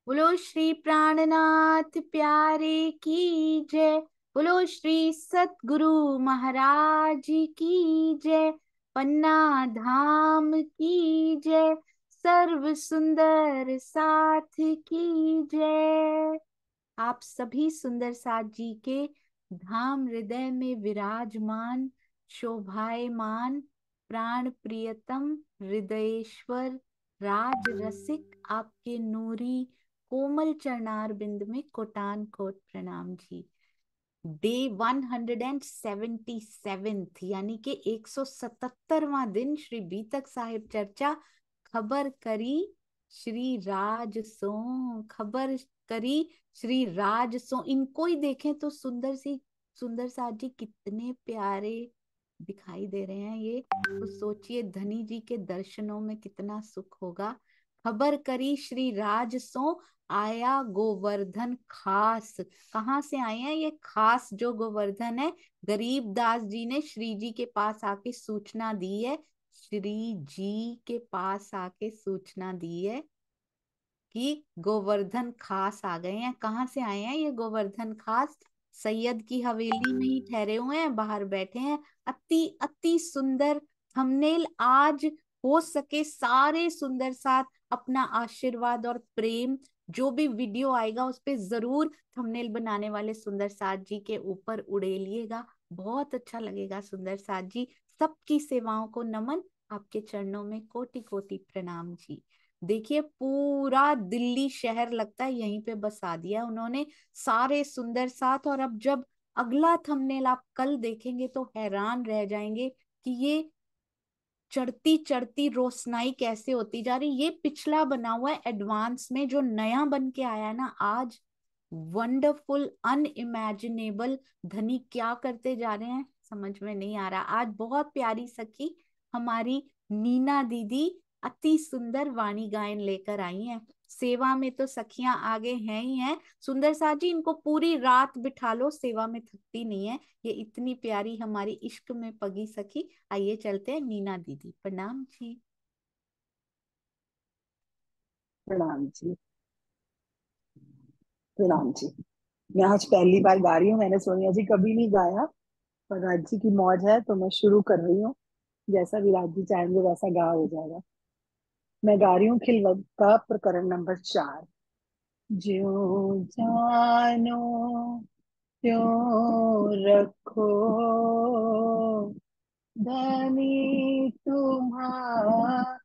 बोलो श्री प्राणनाथ प्यारे की जय। बोलो श्री सतगुरु महाराज की जय। पन्ना धाम की जय। सर्व सुंदर साथ की जय। आप सभी सुंदर साथ जी के धाम हृदय में विराजमान, शोभायमान, प्राण प्रियतम हृदयेश्वर राज रसिक आपके नूरी कोमल चरणार बिंद में कोटान कोट प्रणाम जी। डे 177 यानी कि 177वां दिन श्री बीतक साहिब चर्चा। खबर करी श्री राज सो, खबर करी श्री राज सो। इनको ही देखें तो सुंदर साथ जी कितने प्यारे दिखाई दे रहे हैं। ये तो सोचिए धनी जी के दर्शनों में कितना सुख होगा। खबर करी श्री राज सो, आया गोवर्धन खास। कहाँ से आए हैं ये खास जो गोवर्धन है? गरीब दास जी ने श्री जी के पास आके सूचना दी है। श्री जी के पास आके सूचना दी है कि गोवर्धन खास आ गए हैं। कहाँ से आए हैं ये गोवर्धन खास? सैयद की हवेली में ही ठहरे हुए हैं, बाहर बैठे हैं। अति अति सुंदर थंबनेल। आज हो सके सारे सुंदर साथ अपना आशीर्वाद और प्रेम, जो भी वीडियो आएगा उस पे जरूर थंबनेल बनाने वाले सुंदर साथ जी के ऊपर उड़ेलिएगा। बहुत अच्छा लगेगा सुंदर साथ जी। सबकी सेवाओं को नमन, आपके चरणों में कोटि कोटि प्रणाम जी। देखिए पूरा दिल्ली शहर लगता है यहीं पे बसा दिया उन्होंने, सारे सुंदर साथ। और अब जब अगला थंबनेल आप कल देखेंगे तो हैरान रह जाएंगे कि ये चढ़ती चढ़ती रोशनाई कैसे होती जा रही। ये पिछला बना हुआ है एडवांस में, जो नया बन के आया है ना आज, वंडरफुल अनइमेजिनेबल। धनी क्या करते जा रहे हैं समझ में नहीं आ रहा। आज बहुत प्यारी सखी हमारी नीना दीदी अति सुंदर वाणी गायन लेकर आई हैं। सेवा में तो सखियां आगे हैं ही हैं। सुंदर साथ जी इनको पूरी रात बिठा लो, सेवा में थकती नहीं है ये, इतनी प्यारी हमारी इश्क में पगी सखी। आइए चलते हैं नीना दीदी। प्रणाम जी। प्रणाम जी। प्रणाम जी। मैं आज पहली बार गा रही हूँ। मैंने सोनिया जी कभी नहीं गाया, पर राज जी की मौज है तो मैं शुरू कर रही हूँ। जैसा भी राज जी चाहेंगे वैसा गा हो जाएगा। मैं गा रही हूँ खिलवता प्रकरण नंबर 4। ज्यों जानो त्यों रखो, धनी तुम्हारी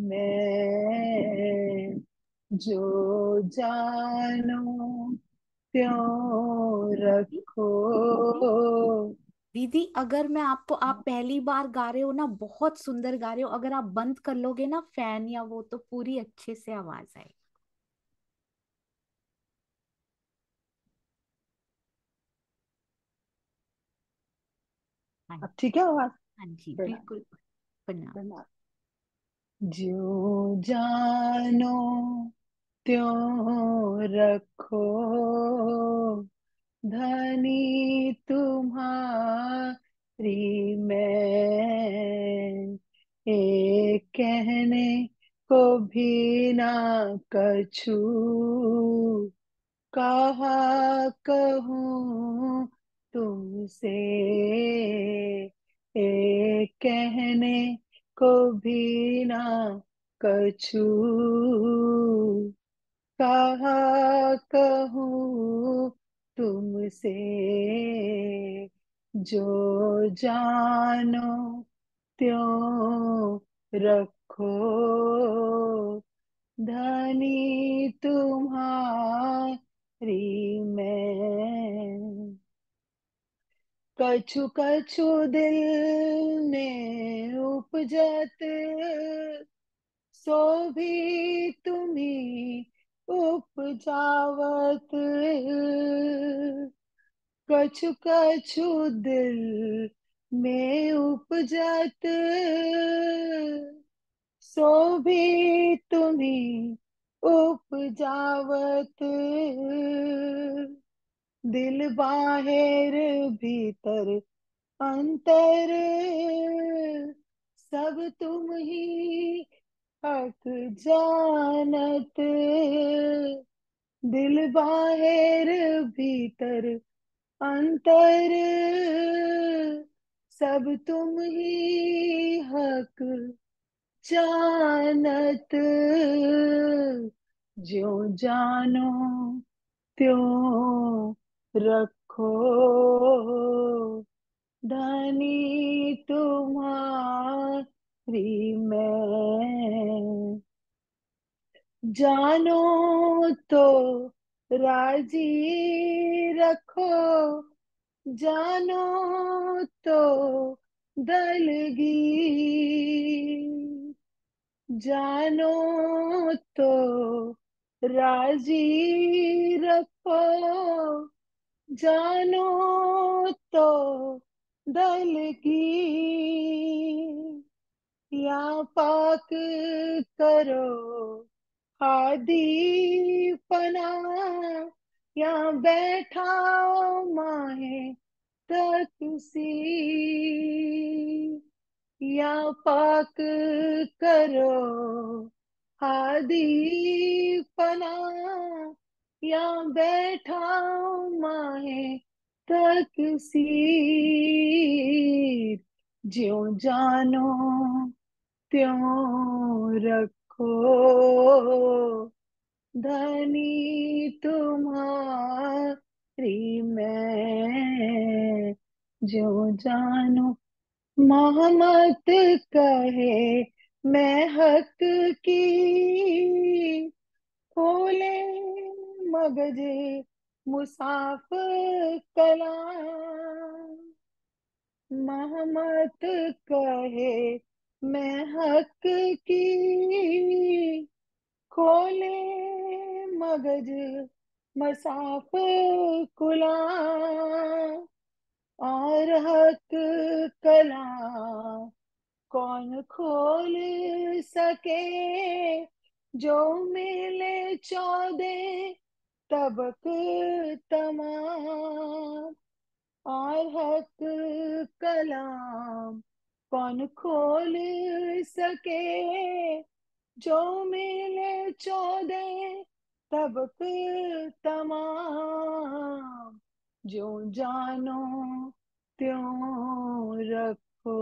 मैं। जो जानो त्यों रखो। दीदी दीदी अगर मैं आपको, आप पहली बार गा रहे हो ना, बहुत सुंदर गा रहे हो, अगर आप बंद कर लोगे ना फैन या वो, तो पूरी अच्छे से आवाज आएगी। हाँ अब ठीक है आवाज? हाँ जी प्रणाम। बिल्कुल। प्रणाम। प्रणाम। जो जानो त्यों रखो, धनी तुम्हारी मैं। एक कहने को भी ना कछू, कहा कहूँ तुमसे। एक कहने को भी ना कछू, कहा कहूँ तुमसे। जो जानो त्यों रखो, धनी तुम्हारी मैं। कछु कछु दिल में उपजत, सो भी तुम्ही उपजावत। कछु कछु दिल में उपजत, सो भी तुम्ही उपजावत। दिल बाहिर भीतर अंतर, सब तुम ही हक जानत, दिल बाहर भीतर अंतर, सब तुम ही हक जानत, ज्यों जानो त्यों रखो, धनी तुम्हारी मैं, जानो तो राजी रखो, जानो तो दलगी, जानो तो राजी रखो, जानो तो दलगी, या पाक करो हादी फना, या बैठा माहे तकसी, या पाक करो हादी फना, या बैठा माहे तकसीर, ज्यों जानो त्यों रखो, धनी तुम्हारी मैं, ज्यों जानो मोहम्मद कहे मैं हक की, खोले मगज मुसाफ कला, मोहम्मद कहे मैं हक की, खोले मगज मसाफ कुला, और हक कला कौन खोल सके, जो मिले 14 तबक तमाम, और हक कलाम कौन खोल सके, जो मिले 14 तबक तमाम, जो जानो त्यों रखो,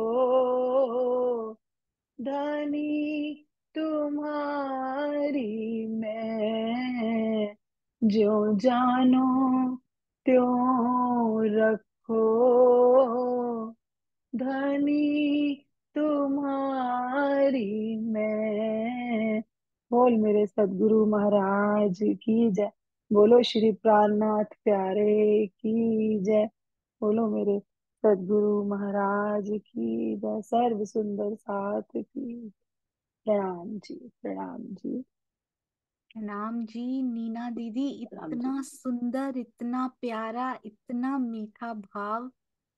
धनी तुम्हारी मैं, जो जानो त्यों रखो, धनी तुम्हारी मैं। बोल मेरे सदगुरु महाराज की जय। बोलो श्री प्राणनाथ प्यारे की जय। बोलो मेरे सदगुरु महाराज की जय। सर्व सुंदर साथ की। प्रणाम जी, प्रणाम जी, नाम जी। नीना दीदी, प्रणाम जी। इतना सुंदर, इतना प्यारा, इतना मीठा भाव,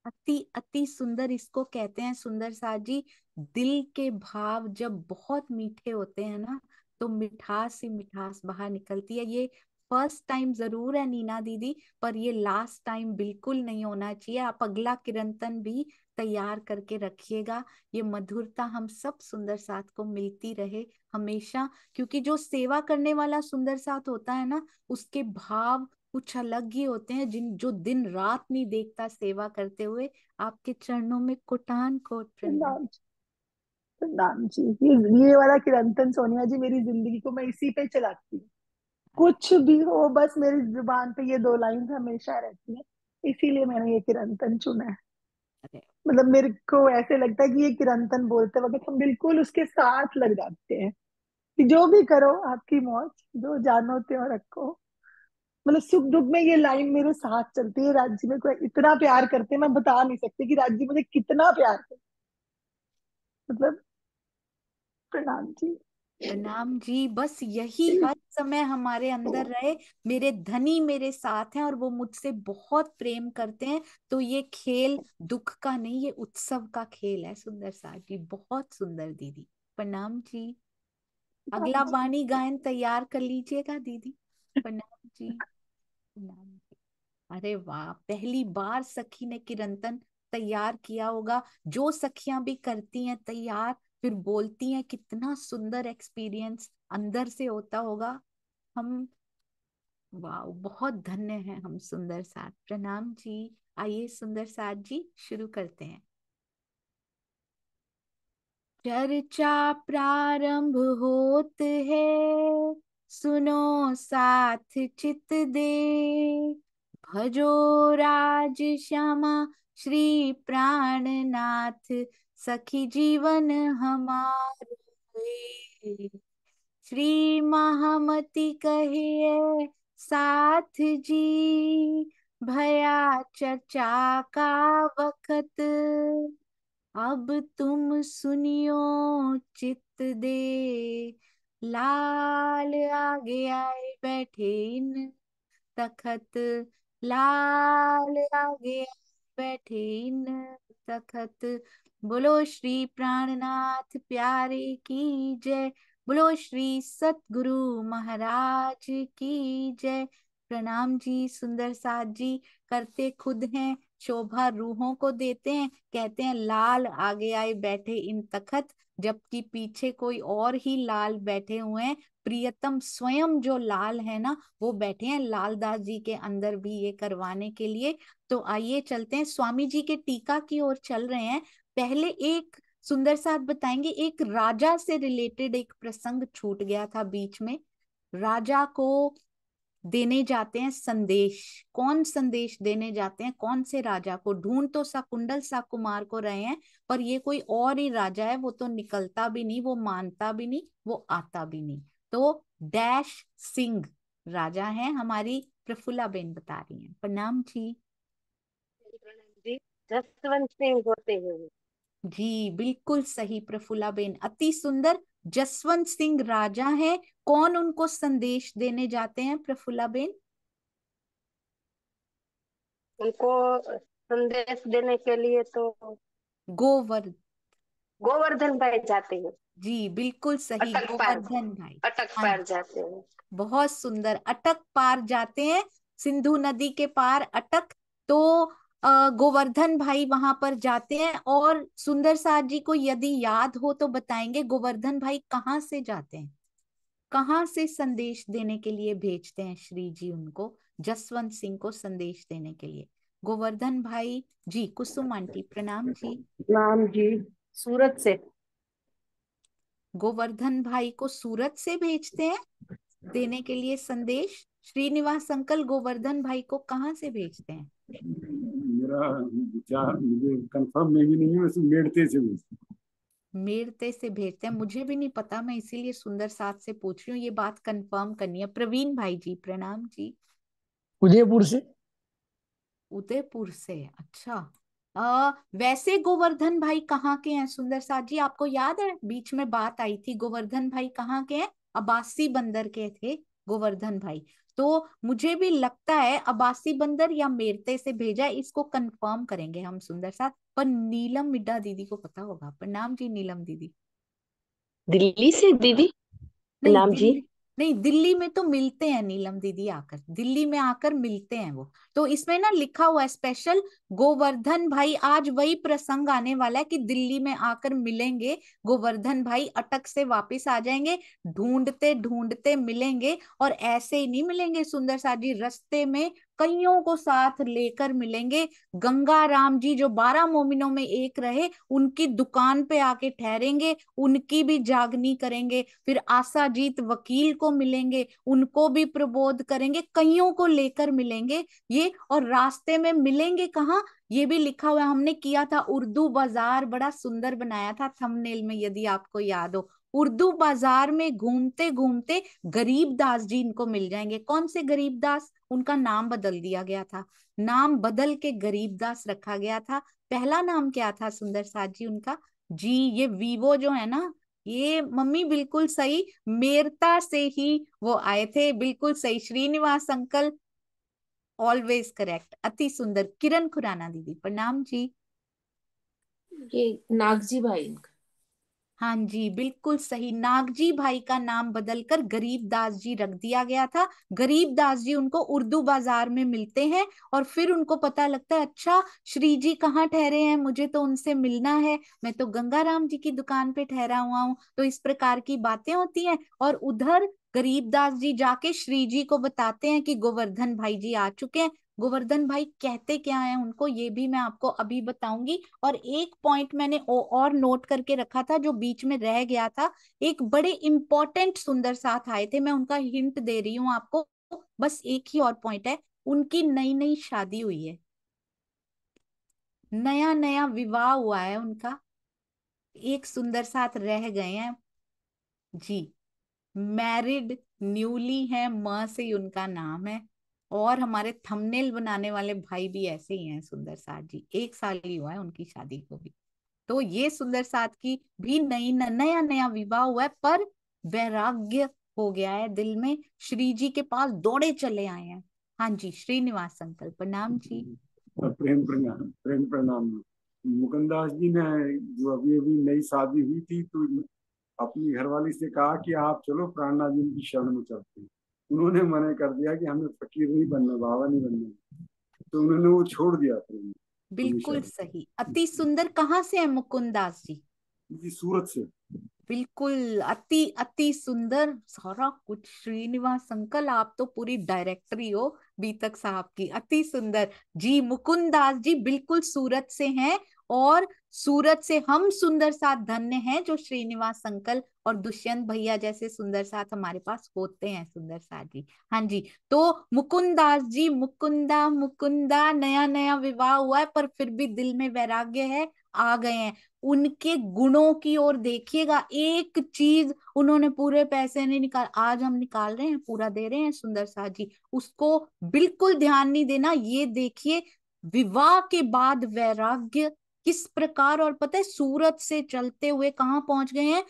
अति अति सुंदर इसको कहते हैं सुंदर साथ जी। दिल के भाव जब बहुत मीठे होते हैं ना, तो मिठास ही मिठास बाहर निकलती है। ये फर्स्ट टाइम जरूर है नीना दीदी, पर ये लास्ट टाइम बिल्कुल नहीं होना चाहिए। आप अगला किरंतन भी तैयार करके रखिएगा। ये मधुरता हम सब सुंदर साथ को मिलती रहे हमेशा, क्योंकि जो सेवा करने वाला सुंदर साथ होता है ना, उसके भाव कुछ अलग ही होते हैं, जिन जो दिन रात नहीं देखता सेवा करते हुए। आपके चरणों में कोटान कोट प्रणाम। प्रणाम जी, प्रणाम जी। ये वाला किरंतन सोनिया जी, मेरी जिंदगी को मैं इसी पे चलाती हूँ। कुछ भी हो, बस मेरी जुबान पे ये 2 लाइन हमेशा रहती है। इसीलिए मैंने ये किरंतन चुना है। अरे मतलब मेरे को ऐसे लगता है कि ये किरंतन बोलते वक्त हम बिल्कुल उसके साथ लग जाते हैं, कि जो भी करो आपकी मौज, जो जानो त्यों रखो। मतलब सुख दुख में ये लाइन मेरे साथ चलती है। राज जी मेरे को इतना प्यार करते हैं, मैं बता नहीं सकती कि राज जी मुझे कितना प्यार करते। मतलब प्रणाम जी। प्रणाम जी। बस यही हर समय हमारे अंदर रहे। मेरे धनी मेरे साथ हैं और वो मुझसे बहुत प्रेम करते हैं। तो ये खेल दुख का नहीं, ये उत्सव का खेल है सुंदर साथ जी। बहुत सुंदर दीदी। प्रणाम जी। प्रणाम अगला जी। वाणी गायन तैयार कर लीजिएगा दीदी। प्रणाम जी। प्रणाम जी। अरे वाह, पहली बार सखी ने किरंतन तैयार किया होगा। जो सखियां भी करती हैं तैयार, फिर बोलती हैं, कितना सुंदर एक्सपीरियंस अंदर से होता होगा। हम, वाह, बहुत धन्य हैं हम सुंदर साथ। प्रणाम जी। आइए सुंदर साथ जी शुरू करते हैं। चर्चा प्रारंभ होत है, सुनो साथ चित दे। भजो राज श्यामा श्री प्राणनाथ, सखी जीवन हमारे। श्री महामति कहिए साथ जी, भया चर्चा का वक्त। अब तुम सुनियो चित दे, लाल आगे आए बैठे इन तखत। लाल आगे आए बैठे इन तखत। बोलो श्री प्राणनाथ प्यारे की जय। बोलो श्री सतगुरु महाराज की जय। प्रणाम जी सुंदर साथ जी। करते खुद हैं, शोभा रूहों को देते हैं। कहते हैं लाल आगे आए बैठे इन तखत, जबकि पीछे कोई और ही लाल बैठे हुए हैं। प्रियतम स्वयं जो लाल है ना, वो बैठे हैं लालदास जी के अंदर भी ये करवाने के लिए। तो आइए चलते हैं, स्वामी जी के टीका की ओर चल रहे हैं। पहले एक सुंदर साथ बताएंगे, एक राजा से रिलेटेड एक प्रसंग छूट गया था बीच में। राजा को देने जाते हैं संदेश। कौन संदेश देने जाते हैं, कौन से राजा को? ढूंढ तो शकुंडल सा कुमार को रहे हैं, पर ये कोई और ही राजा है। वो तो निकलता भी नहीं, वो मानता भी नहीं, वो आता भी नहीं। तो डैश सिंह राजा है। हमारी प्रफुल्ला बेन बता रही हैं। प्रणाम जी। जी, जसवंत सिंह होते हैं वो। जी बिल्कुल सही प्रफुल्ला बेन, अति सुंदर। जसवंत सिंह राजा है। कौन उनको संदेश देने जाते हैं प्रफुल्ला बेन? उनको संदेश देने के लिए तो गोवर्धन। गोवर्धन भाई जाते हैं। जी बिल्कुल सही, अटक पार, गोवर्धन भाई। अटक हाँ, पार जाते हैं। बहुत सुंदर। अटक पार जाते हैं, सिंधु नदी के पार अटक। तो गोवर्धन भाई वहां पर जाते हैं। और सुंदर साथ जी को यदि याद हो तो बताएंगे, गोवर्धन भाई कहाँ से जाते हैं, कहाँ से संदेश देने के लिए भेजते हैं श्री जी उनको, जसवंत सिंह को संदेश देने के लिए? गोवर्धन भाई जी। कुसुम आंटी प्रणाम जी। नाम जी, सूरत से। गोवर्धन भाई को सूरत से भेजते हैं देने के लिए संदेश। श्रीनिवास अंकल, गोवर्धन भाई को कहाँ से भेजते हैं? मेरा विचार, मुझे कंफर्म में भी नहीं है, वैसे मेड़ते से भी। मेरते से भेजते हैं, मुझे भी नहीं पता, मैं इसीलिए सुंदर साथ से पूछ रही हूँ, ये बात कंफर्म करनी है। प्रवीण भाई जी प्रणाम जी। उदयपुर से। उदयपुर से, अच्छा। वैसे गोवर्धन भाई कहाँ के हैं सुंदर साथ जी, आपको याद है? बीच में बात आई थी, गोवर्धन भाई कहाँ के हैं? अब्बासी बंदर के थे गोवर्धन भाई। तो मुझे भी लगता है अब्बासी बंदर या मेरते से भेजा है, इसको कंफर्म करेंगे हम सुंदर साथ। पर नीलम मिड्डा दीदी को पता होगा। प्रणाम जी नीलम दीदी। दिल्ली से दीदी। नहीं नाम जी। दिल्ली, नहीं दिल्ली में तो मिलते हैं नीलम दीदी आकर, दिल्ली में आकर मिलते हैं वो। तो इसमें ना लिखा हुआ है स्पेशल, गोवर्धन भाई आज वही प्रसंग आने वाला है कि दिल्ली में आकर मिलेंगे। गोवर्धन भाई अटक से वापस आ जाएंगे, ढूंढते ढूंढते मिलेंगे। और ऐसे ही नहीं मिलेंगे सुंदर सा जी, रास्ते में कईयों को साथ लेकर मिलेंगे। गंगा राम जी जो 12 मोमिनों में एक रहे, उनकी दुकान पे आके ठहरेंगे, उनकी भी जागनी करेंगे। फिर आसाजीत वकील को मिलेंगे, उनको भी प्रबोध करेंगे, कईयों को लेकर मिलेंगे ये। और रास्ते में मिलेंगे कहाँ, ये भी लिखा हुआ है। हमने किया था उर्दू बाजार, बड़ा सुंदर बनाया था थंबनेल में, यदि आपको याद हो। उर्दू बाजार में घूमते घूमते गरीबदास जी इनको मिल जाएंगे। कौन से गरीबदास? उनका नाम बदल दिया गया था, नाम बदल के गरीबदास रखा गया था। पहला नाम क्या था सुंदर साथ जी उनका? जी ये वीवो जो है ना, ये मम्मी बिल्कुल सही, मेरता से ही वो आए थे, बिल्कुल सही। श्रीनिवास अंकल ऑलवेज करेक्ट, अति सुंदर। किरण खुराना दीदी प्रणाम जी। ये नागजी भाई इनका। हाँ जी, बिल्कुल सही। नागजी भाई का नाम बदलकर गरीबदास जी रख दिया गया था। गरीबदास जी उनको उर्दू बाजार में मिलते हैं और फिर उनको पता लगता है, अच्छा श्री जी कहाँ ठहरे हैं, मुझे तो उनसे मिलना है, मैं तो गंगाराम जी की दुकान पे ठहरा हुआ हूँ। तो इस प्रकार की बातें होती हैं और उधर गरीबदास जी जाके श्री जी को बताते हैं कि गोवर्धन भाई जी आ चुके हैं। गोवर्धन भाई कहते क्या है उनको, ये भी मैं आपको अभी बताऊंगी। और एक पॉइंट मैंने और नोट करके रखा था जो बीच में रह गया था। एक बड़े इंपॉर्टेंट सुंदर साथ आए थे, मैं उनका हिंट दे रही हूँ आपको। बस एक ही और पॉइंट है, उनकी नई नई शादी हुई है, नया नया विवाह हुआ है उनका। एक सुंदर साथ रह गए हैं जी, मैरिड न्यूली है, म से ही उनका नाम है। और हमारे थंबनेल बनाने वाले भाई भी ऐसे ही हैं, सुंदर साथ जी, 1 साल ही हुआ है उनकी शादी को भी। तो ये सुंदर साथ की भी नया नया विवाह हुआ है, पर वैराग्य हो गया है दिल में। श्री जी के पास दौड़े चले आए हैं। हाँ जी, श्रीनिवास अंकल प्रणाम जी। प्रेम प्रणाम, प्रेम प्रणाम। मुकुंदास जी ने, जो अभी अभी नई शादी हुई थी, तो अपनी घरवाली से कहा कि आप चलो प्राणनाथ जी की शरण में चलते हैं। उन्होंने मना कर दिया कि हमें फकीर नहीं बनना, बाबा नहीं बनना, तो उन्होंने वो छोड़ दिया फिर अपनी बिल्कुल शरण। सही, अति सुंदर। कहाँ से है मुकुंदास जी? जी, सूरत से। बिल्कुल, अति अति सुंदर, सारा कुछ। श्रीनिवास अंकल आप तो पूरी डायरेक्टरी हो बीतक साहब की। अति सुंदर जी, मुकुंदास जी बिल्कुल सूरत से हैं। और सूरत से हम सुंदर साथ धन्य हैं जो श्रीनिवास अंकल और दुष्यंत भैया जैसे सुंदर साथ हमारे पास होते हैं, सुंदर साथ जी। हाँ जी, तो मुकुंदास जी, मुकुंदा मुकुंदा, नया नया विवाह हुआ है पर फिर भी दिल में वैराग्य है, आ गए हैं। उनके गुणों की ओर देखिएगा, एक चीज उन्होंने पूरे पैसे नहीं निकाल, आज हम निकाल रहे हैं पूरा दे रहे हैं सुंदर साथ जी, उसको बिल्कुल ध्यान नहीं देना। ये देखिए विवाह के बाद वैराग्य किस प्रकार, और पता है सूरत से चलते हुए कहाँ पहुंच गए हैं?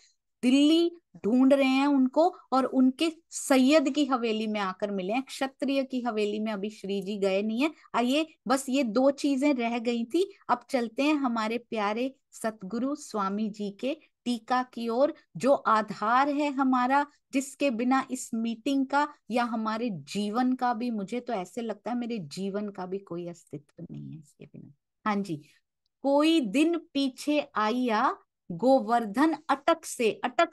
दिल्ली। ढूंढ रहे हैं उनको और उनके सैयद की हवेली में आकर मिले हैं। क्षत्रिय की हवेली में अभी श्री जी गए नहीं है। आइए, बस ये 2 चीजें रह गई थी। अब चलते हैं हमारे प्यारे सतगुरु स्वामी जी के टीका की ओर, जो आधार है हमारा, जिसके बिना इस मीटिंग का या हमारे जीवन का भी, मुझे तो ऐसे लगता है मेरे जीवन का भी कोई अस्तित्व नहीं है इसके बिना। हाँ जी, कोई दिन पीछे आइया, गोवर्धन अटक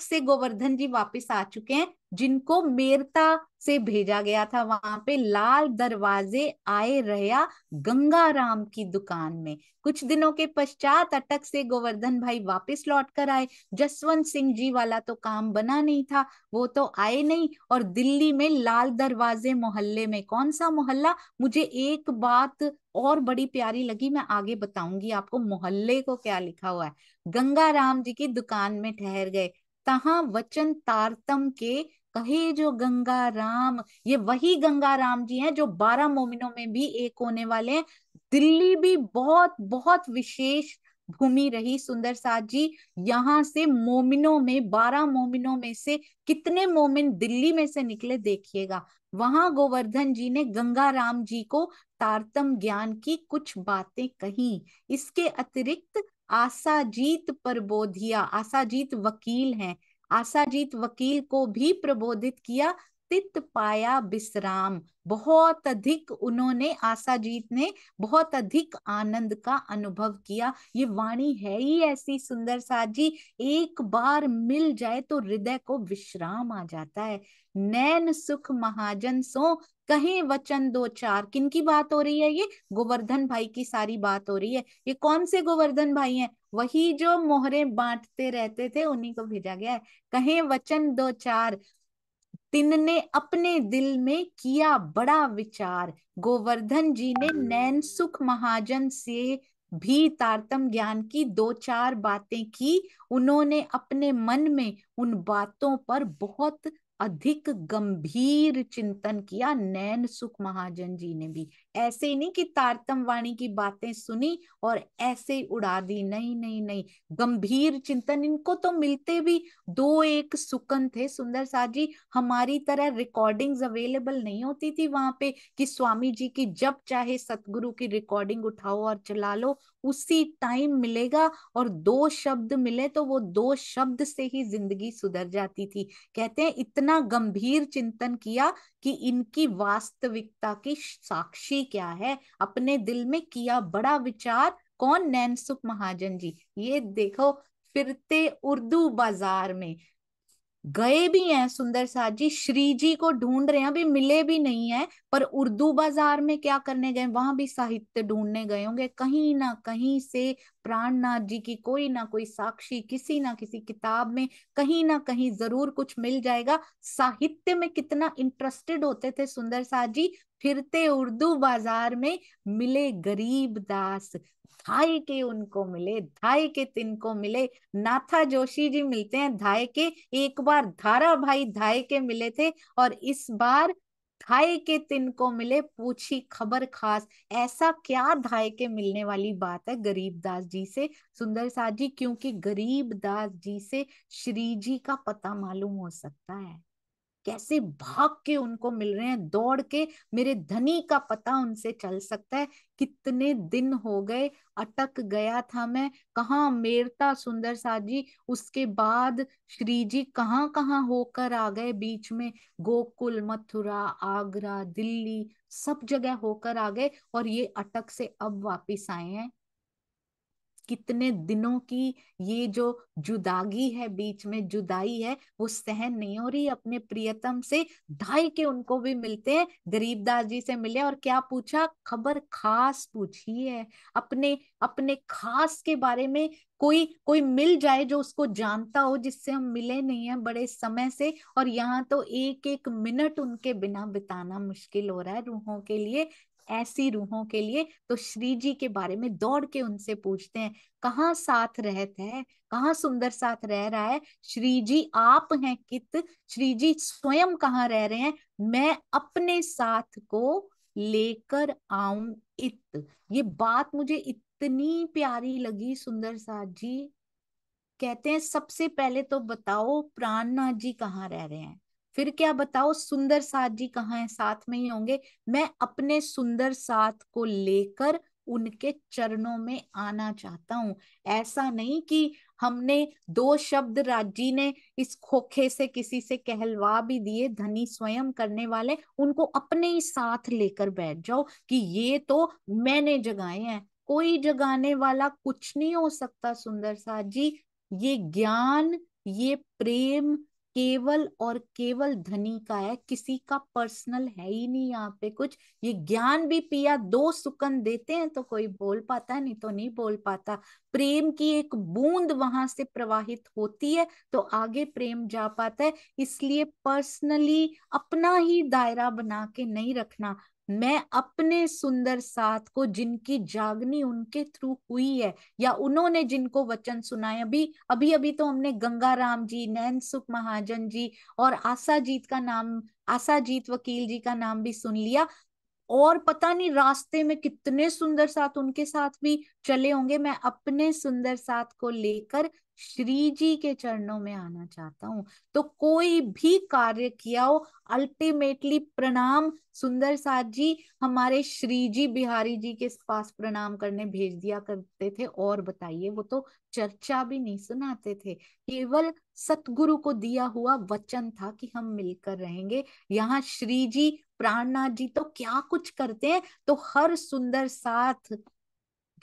से गोवर्धन जी वापस आ चुके हैं, जिनको मेरता से भेजा गया था। वहां पे लाल दरवाजे आए रहा गंगा राम की दुकान में। कुछ दिनों के पश्चात अटक से गोवर्धन भाई वापस लौट कर आए। जसवंत सिंह जी वाला तो काम बना नहीं था, वो तो आए नहीं। और दिल्ली में लाल दरवाजे मोहल्ले में, कौन सा मोहल्ला, मुझे एक बात और बड़ी प्यारी लगी, मैं आगे बताऊंगी आपको मोहल्ले को क्या लिखा हुआ है। गंगा राम जी की दुकान में ठहर गए, तहां वचन तारतम के कहे जो गंगा राम। ये वही गंगा राम जी हैं जो 12 मोमिनों में भी एक होने वाले हैं। दिल्ली भी बहुत बहुत विशेष भूमि रही सुंदर साथ जी। यहाँ से मोमिनों में, 12 मोमिनों में से कितने मोमिन दिल्ली में से निकले देखिएगा। वहां गोवर्धन जी ने गंगा राम जी को तारतम ज्ञान की कुछ बातें कही। इसके अतिरिक्त आसाजीत प्रबोधिया, आसाजीत वकील हैं, आसाजीत वकील को भी प्रबोधित किया। तित पाया विश्राम, बहुत अधिक उन्होंने, आसाजीत ने बहुत अधिक आनंद का अनुभव किया। ये वाणी है ही ऐसी सुंदर साथ जी, एक बार मिल जाए तो हृदय को विश्राम आ जाता है। नैन सुख महाजन सो कहीं वचन 2 4। किनकी बात हो रही है? ये गोवर्धन भाई की सारी बात हो रही है। ये कौन से गोवर्धन भाई हैं? वही जो मोहरे बांटते रहते थे, उन्हीं को भेजा गया है। कहे वचन 2 4, तिनने अपने दिल में किया बड़ा विचार। गोवर्धन जी ने नैन सुख महाजन से भी तारतम ज्ञान की 2 4 बातें की। उन्होंने अपने मन में उन बातों पर बहुत अधिक गंभीर चिंतन किया। नैन सुख महाजन जी ने भी ऐसे ही नहीं कि तारतम वाणी की बातें सुनी और ऐसे ही उड़ा दी, नहीं नहीं नहीं, गंभीर चिंतन। इनको तो मिलते भी 2 1 सुकन थे सुंदर साथ जी। हमारी तरह रिकॉर्डिंग्स अवेलेबल नहीं होती थी वहां पे कि स्वामी जी की जब चाहे सतगुरु की रिकॉर्डिंग उठाओ और चला लो। उसी टाइम मिलेगा, और 2 शब्द मिले तो वो 2 शब्द से ही जिंदगी सुधर जाती थी। कहते हैं इतना गंभीर चिंतन किया कि इनकी वास्तविकता की साक्षी क्या है, अपने दिल में किया बड़ा विचार। कौन? नैनसुख महाजन जी। ये देखो, फिरते उर्दू बाजार में गए भी हैं सुंदर साथ जी, श्री जी को ढूंढ रहे हैं, अभी मिले भी नहीं है, पर उर्दू बाजार में क्या करने गए? वहां भी साहित्य ढूंढने गए होंगे, कहीं ना कहीं से प्राणनाथ जी की कोई ना कोई साक्षी किसी ना किसी किताब में कहीं ना कहीं जरूर कुछ मिल जाएगा। साहित्य में कितना इंटरेस्टेड होते थे सुंदर साथ जी। फिरते उर्दू बाजार में मिले गरीब दास, धाई के उनको मिले, धाई के तिनको मिले। नाथा जोशी जी मिलते हैं धाय के, एक बार धारा भाई धाय के मिले थे, और इस बार धाय के तिनको मिले, पूछी खबर खास। ऐसा क्या धाय के मिलने वाली बात है गरीबदास जी से सुंदर साथ जी? क्योंकि गरीबदास जी से श्री जी का पता मालूम हो सकता है। कैसे भाग के उनको मिल रहे हैं, दौड़ के, मेरे धनी का पता उनसे चल सकता है। कितने दिन हो गए, अटक गया था मैं, कहाँ मेरता सुंदर साथ जी। उसके बाद श्री जी कहाँ कहाँ होकर आ गए बीच में, गोकुल, मथुरा, आगरा, दिल्ली, सब जगह होकर आ गए, और ये अटक से अब वापिस आए हैं। कितने दिनों की ये जो जुदागी है, बीच में जुदाई है, वो सहन नहीं हो रही अपने प्रियतम से। ढाई के उनको भी मिलते हैं, गरीबदास जी से मिले, और क्या पूछा? खबर खास पूछी है, अपने अपने खास के बारे में। कोई कोई मिल जाए जो उसको जानता हो, जिससे हम मिले नहीं है बड़े समय से, और यहाँ तो एक एक मिनट उनके बिना बिताना मुश्किल हो रहा है रूहों के लिए, ऐसी रूहों के लिए। तो श्री जी के बारे में दौड़ के उनसे पूछते हैं, कहाँ साथ रहते हैं, कहाँ सुंदर साथ रह रहा है? श्री जी आप हैं कित? श्री जी स्वयं कहाँ रह रहे हैं? मैं अपने साथ को लेकर आऊं इत। ये बात मुझे इतनी प्यारी लगी सुंदर साथ जी। कहते हैं सबसे पहले तो बताओ प्राणनाथ जी कहाँ रह रहे हैं, फिर क्या बताओ सुंदर साथ जी कहाँ हैं, साथ में ही होंगे। मैं अपने सुंदर साथ को लेकर उनके चरणों में आना चाहता हूं। ऐसा नहीं कि हमने 2 शब्द राजी ने इस खोखे से किसी से कहलवा भी दिए, धनी स्वयं करने वाले, उनको अपने ही साथ लेकर बैठ जाओ कि ये तो मैंने जगाए हैं। कोई जगाने वाला कुछ नहीं हो सकता सुंदर साथ जी। ये ज्ञान, ये प्रेम केवल और केवल धनी का है, किसी का पर्सनल है ही नहीं यहाँ पे कुछ। ये ज्ञान भी पिया 2 सुकन देते हैं तो कोई बोल पाता है, नहीं तो नहीं बोल पाता। प्रेम की एक बूंद वहां से प्रवाहित होती है तो आगे प्रेम जा पाता है। इसलिए पर्सनली अपना ही दायरा बना के नहीं रखना। मैं अपने सुंदर साथ को, जिनकी जागनी उनके थ्रू हुई है, या उन्होंने जिनको वचन सुनाए, अभी अभी अभी तो हमने गंगाराम जी, नैनसुख महाजन जी, और आशाजीत का नाम, आशाजीत वकील जी का नाम भी सुन लिया, और पता नहीं रास्ते में कितने सुंदर साथ उनके साथ भी चले होंगे। मैं अपने सुंदर साथ को लेकर श्री जी के चरणों में आना चाहता हूँ। तो कोई भी कार्य किया हो, अल्टीमेटली प्रणाम सुंदर साथ जी हमारे श्री जी बिहारी जी के पास प्रणाम करने भेज दिया करते थे। और बताइए, वो तो चर्चा भी नहीं सुनाते थे, केवल सतगुरु को दिया हुआ वचन था कि हम मिलकर रहेंगे। यहाँ श्री जी प्राणनाथ जी तो क्या कुछ करते हैं। तो हर सुंदर साथ,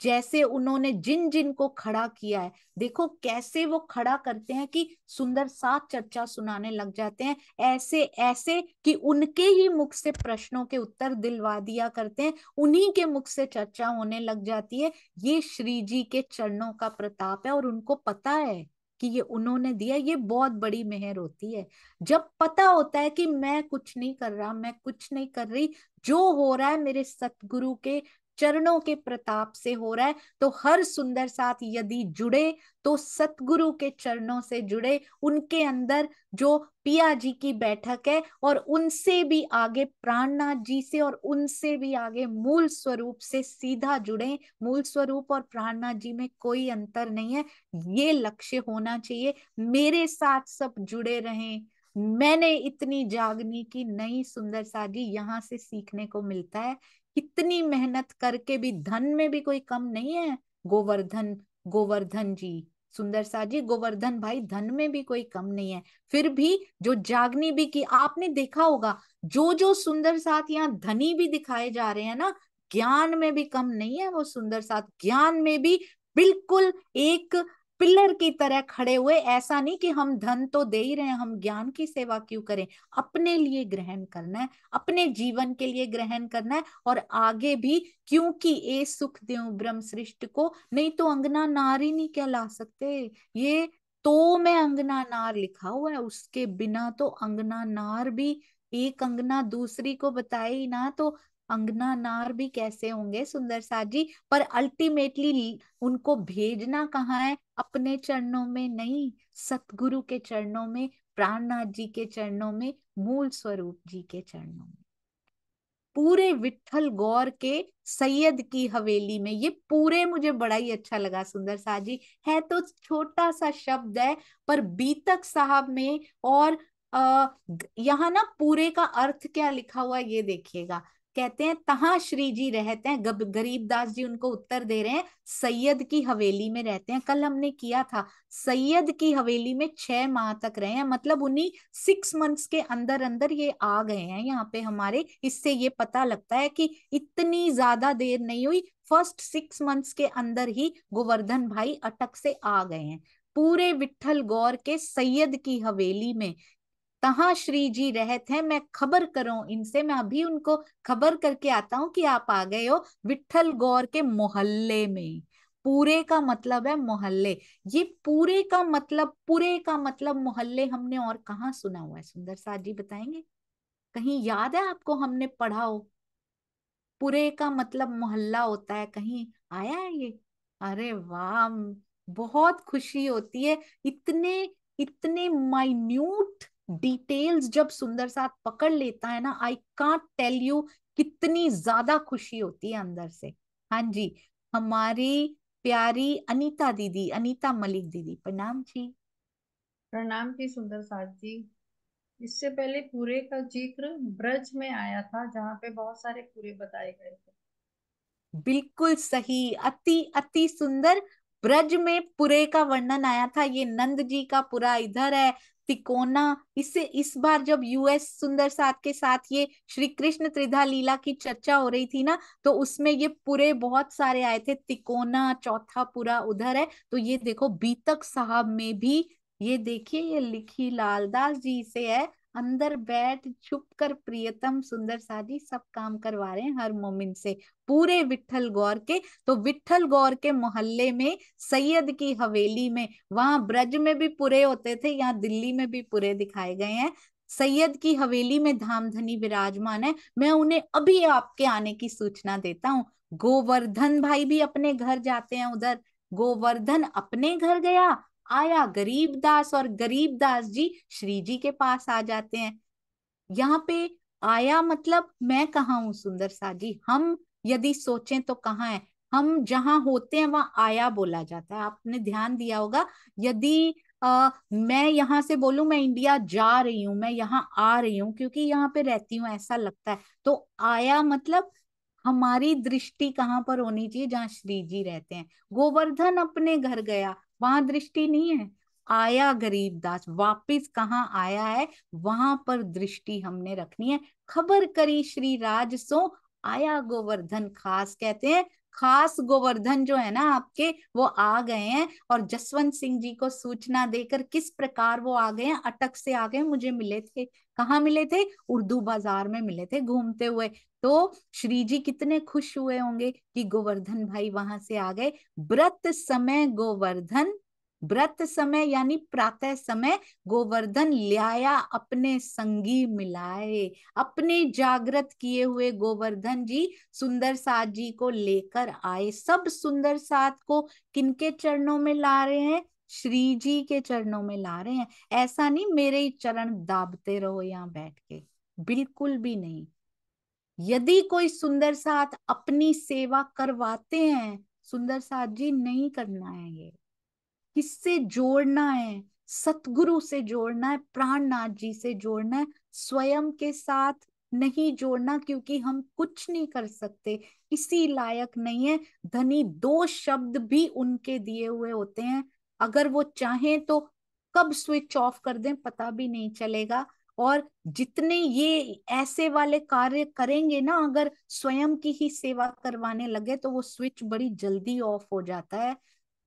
जैसे उन्होंने जिन जिन को खड़ा किया है, देखो कैसे वो खड़ा करते हैं कि सुंदर साथ चर्चा सुनाने लग जाते हैं, ऐसे ऐसे कि उनके ही मुख से प्रश्नों के उत्तर दिलवा दिया करते हैं, उन्हीं के मुख से चर्चा होने लग जाती है। ये श्री जी के चरणों का प्रताप है, और उनको पता है कि ये उन्होंने दिया, ये बहुत बड़ी मेहर होती है। जब पता होता है कि मैं कुछ नहीं कर रहा, मैं कुछ नहीं कर रही, जो हो रहा है मेरे सतगुरु के चरणों के प्रताप से हो रहा है, तो हर सुंदर साथ यदि जुड़े तो सतगुरु के चरणों से जुड़े, उनके अंदर जो पिया जी की बैठक है, और उनसे भी आगे प्राणनाथ जी से, और उनसे भी आगे मूल स्वरूप से सीधा जुड़े। मूल स्वरूप और प्राणनाथ जी में कोई अंतर नहीं है, ये लक्ष्य होना चाहिए। मेरे साथ सब जुड़े रहें, मैंने इतनी जागनी की नई सुंदर साथ जी, यहाँ से सीखने को मिलता है। कितनी मेहनत करके भी, धन में भी कोई कम नहीं है गोवर्धन, गोवर्धन जी, सुंदर साथ जी, गोवर्धन भाई धन में भी कोई कम नहीं है, फिर भी जो जागनी भी की, आपने देखा होगा जो जो सुंदर साथ यहाँ धनी भी दिखाए जा रहे हैं ना, ज्ञान में भी कम नहीं है वो सुंदर साथ, ज्ञान में भी बिल्कुल एक पिलर की तरह खड़े हुए। ऐसा नहीं कि हम धन तो दे ही रहे हैं, हम ज्ञान की सेवा क्यों करें, अपने लिए ग्रहण करना है, अपने जीवन के लिए ग्रहण करना है, और आगे भी, क्योंकि ए सुख देऊं ब्रह्म सृष्ट को, नहीं तो अंगना नार ही नहीं कहला सकते। ये तो मैं अंगना नार लिखा हुआ है, उसके बिना तो अंगना नार भी, एक अंगना दूसरी को बताए ही ना, तो अंगना नार भी कैसे होंगे सुंदर साथ जी। पर अल्टीमेटली उनको भेजना कहाँ है, अपने चरणों में नहीं, सतगुरु के चरणों में, प्राणनाथ जी के चरणों में, मूल स्वरूप जी के चरणों में, पूरे विठल गौर के सैयद की हवेली में। ये पूरे मुझे बड़ा ही अच्छा लगा सुंदर साथ जी, है तो छोटा सा शब्द है, पर बीतक साहब में और यहाँ ना पूरे का अर्थ क्या लिखा हुआ है ये देखिएगा। कहते हैं तहां श्री जी रहते हैं, गरीबदास जी उनको उत्तर दे रहे हैं, सैयद की हवेली में रहते हैं। कल हमने किया था, सैयद की हवेली में 6 माह तक रहे हैं, मतलब उन्हीं 6 मंथ्स के अंदर अंदर ये आ गए हैं यहाँ पे हमारे। इससे ये पता लगता है कि इतनी ज्यादा देर नहीं हुई, फर्स्ट 6 मंथ्स के अंदर ही गोवर्धन भाई अटक से आ गए हैं, पूरे विठल गौर के सैयद की हवेली में। तहां श्री जी रहते हैं, मैं खबर करूं इनसे, मैं अभी उनको खबर करके आता हूं कि आप आ गए हो विठल गौर के मोहल्ले में। पूरे का मतलब है मोहल्ले, ये पूरे का मतलब, पूरे का मतलब मोहल्ले हमने और कहाँ सुना हुआ है सुंदर साथ जी बताएंगे, कहीं याद है आपको हमने पढ़ा हो, पूरे का मतलब मोहल्ला होता है, कहीं आया है ये? अरे वाह, बहुत खुशी होती है, इतने इतने माइन्यूट डिटेल्स जब सुंदर साथ पकड़ लेता है ना, आई कांट टेल यू कितनी ज्यादा खुशी होती है अंदर से। हाँ जी, हमारी प्यारी अनीता दीदी, अनीता मलिक दीदी, प्रणाम जी। प्रणाम की सुंदर साथ जी। इससे पहले पूरे का जिक्र ब्रज में आया था, जहाँ पे बहुत सारे पूरे बताए गए थे। बिल्कुल सही, अति अति सुंदर, ब्रज में पुरे का वर्णन आया था। ये नंद जी का पुरा इधर है, तिकोना, इससे इस बार जब यूएस सुंदर साथ के साथ ये श्री कृष्ण त्रिधा लीला की चर्चा हो रही थी ना, तो उसमें ये पुरे बहुत सारे आए थे, तिकोना चौथा पुरा उधर है। तो ये देखो बीतक साहब में भी, ये देखिए ये लिखी लालदास जी से है, अंदर बैठ छुप कर प्रियतम सुंदर साजी सब काम करवा रहे हैं हर मोमिन से, पूरे विठल गौर के। तो विठल गौर के मोहल्ले में, सैयद की हवेली में, वहां ब्रज में भी पुरे होते थे, यहाँ दिल्ली में भी पुरे दिखाए गए हैं। सैयद की हवेली में धामधनी विराजमान है। मैं उन्हें अभी आपके आने की सूचना देता हूँ। गोवर्धन भाई भी अपने घर जाते हैं उधर, गोवर्धन अपने घर गया, आया गरीबदास, और गरीबदास जी श्री जी के पास आ जाते हैं। यहाँ पे आया मतलब मैं कहाँ हूँ सुंदर सा जी, हम यदि सोचें तो कहाँ है, हम जहाँ होते हैं वहां आया बोला जाता है, आपने ध्यान दिया होगा। यदि मैं यहाँ से बोलूं मैं इंडिया जा रही हूँ, मैं यहाँ आ रही हूँ क्योंकि यहाँ पे रहती हूँ ऐसा लगता है, तो आया मतलब हमारी दृष्टि कहाँ पर होनी चाहिए, जहाँ श्री जी रहते हैं। गोवर्धन अपने घर गया, वहां दृष्टि नहीं है, आया गरीबदास वापिस कहाँ आया है, वहां पर दृष्टि हमने रखनी है। खबर करी श्री राज सो, आया गोवर्धन खास, कहते हैं खास गोवर्धन जो है ना आपके, वो आ गए हैं। और जसवंत सिंह जी को सूचना देकर किस प्रकार वो आ गए हैं, अटक से आ गए, मुझे मिले थे, कहाँ मिले थे, उर्दू बाजार में मिले थे घूमते हुए। तो श्री जी कितने खुश हुए होंगे कि गोवर्धन भाई वहां से आ गए। व्रत समय गोवर्धन, व्रत समय यानी प्रातः समय, गोवर्धन ल्याया अपने संगी मिलाए, अपने जागृत किए हुए गोवर्धन जी सुंदर साथ जी को लेकर आए। सब सुंदर साथ को किनके चरणों में ला रहे हैं, श्री जी के चरणों में ला रहे हैं। ऐसा नहीं मेरे ही चरण दाबते रहो यहाँ बैठ के, बिल्कुल भी नहीं। यदि कोई सुंदर साथ अपनी सेवा करवाते हैं, सुंदर साथ जी नहीं करना है, ये किससे जोड़ना है, सतगुरु से जोड़ना है, प्राणनाथ जी से जोड़ना है, स्वयं के साथ नहीं जोड़ना, क्योंकि हम कुछ नहीं कर सकते, इसी लायक नहीं है। धनी 2 शब्द भी उनके दिए हुए होते हैं, अगर वो चाहें तो कब स्विच ऑफ कर दें पता भी नहीं चलेगा। और जितने ये ऐसे वाले कार्य करेंगे ना, अगर स्वयं की ही सेवा करवाने लगे तो वो स्विच बड़ी जल्दी ऑफ हो जाता है।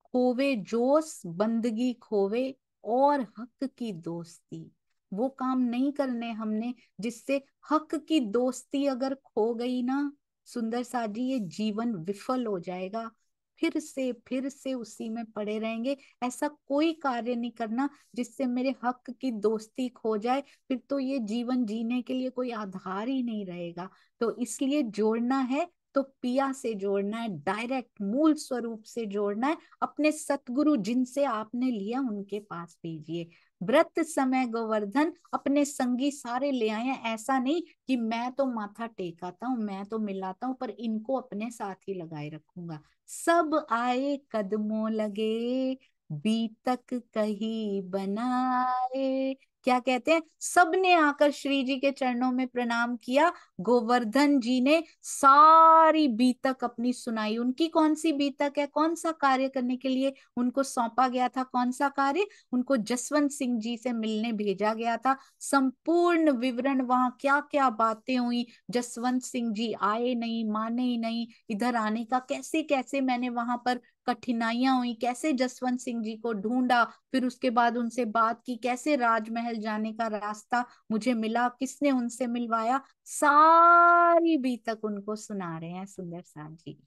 खोवे जोश बंदगी खोवे और हक की दोस्ती, वो काम नहीं करने हमने जिससे हक की दोस्ती अगर खो गई ना सुंदर सा जी, ये जीवन विफल हो जाएगा, फिर से उसी में पड़े रहेंगे। ऐसा कोई कार्य नहीं करना जिससे मेरे हक की दोस्ती खो जाए, फिर तो ये जीवन जीने के लिए कोई आधार ही नहीं रहेगा। तो इसलिए जोड़ना है तो पिया से जोड़ना है, डायरेक्ट मूल स्वरूप से जोड़ना है, अपने सतगुरु जिनसे आपने लिया उनके पास भेजिए। व्रत समय गोवर्धन अपने संगी सारे ले आए हैं, ऐसा नहीं कि मैं तो माथा टेकाता हूँ, मैं तो मिलाता हूँ, पर इनको अपने साथ ही लगाए रखूंगा। सब आए कदमों लगे बीतक कही बनाए, क्या कहते हैं, सबने आकर श्री जी के चरणों में प्रणाम किया। गोवर्धन जी ने सारी बीतक अपनी सुनाई। उनकी कौन सी बीतक है, कौन सा कार्य करने के लिए उनको सौंपा गया था, कौन सा कार्य, उनको जसवंत सिंह जी से मिलने भेजा गया था। संपूर्ण विवरण वहां क्या क्या बातें हुई, जसवंत सिंह जी आए नहीं, माने ही नहीं इधर आने का, कैसे कैसे मैंने वहां पर कठिनाइयां हुई, कैसे जसवंत सिंह जी को ढूंढा, फिर उसके बाद उनसे बात की, कैसे राजमहल जाने का रास्ता मुझे मिला, किसने उनसे मिलवाया, सारी बीतक उनको सुना रहे हैं सुंदर सा जी।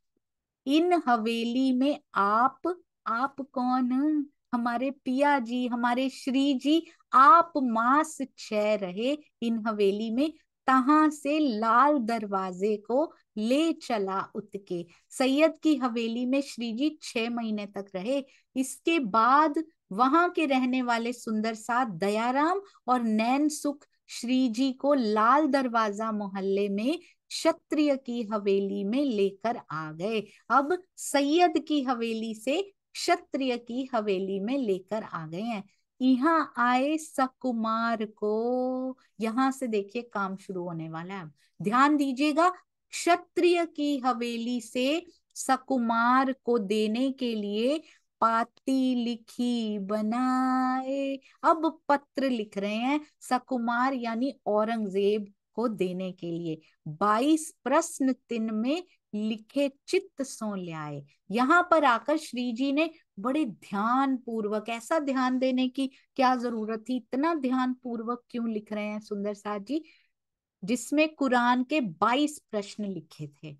इन हवेली में आप कौन, हमारे पिया जी, हमारे श्री जी, आप मास 6 रहे इन हवेली में, तहां से लाल दरवाजे को ले चला उतके। सैयद की हवेली में श्री जी 6 महीने तक रहे। इसके बाद वहां के रहने वाले सुंदर साथ दयाराम और नैन सुख श्री जी को लाल दरवाजा मोहल्ले में क्षत्रिय की हवेली में लेकर आ गए। अब सैयद की हवेली से क्षत्रिय की हवेली में लेकर आ गए हैं। यहाँ आए सकुमार को, यहां से देखिए काम शुरू होने वाला है, अब ध्यान दीजिएगा। क्षत्रिय की हवेली से सकुमार को देने के लिए पाती लिखी बनाए। अब पत्र लिख रहे हैं सकुमार यानी औरंगजेब को देने के लिए। 22 प्रश्न तिन में लिखे चित्त सो ल्याए। यहाँ पर आकर श्री जी ने बड़े ध्यान पूर्वक, ऐसा ध्यान देने की क्या जरूरत थी, इतना ध्यान पूर्वक क्यों लिख रहे हैं सुंदर साथ जी, जिसमें कुरान के 22 प्रश्न लिखे थे,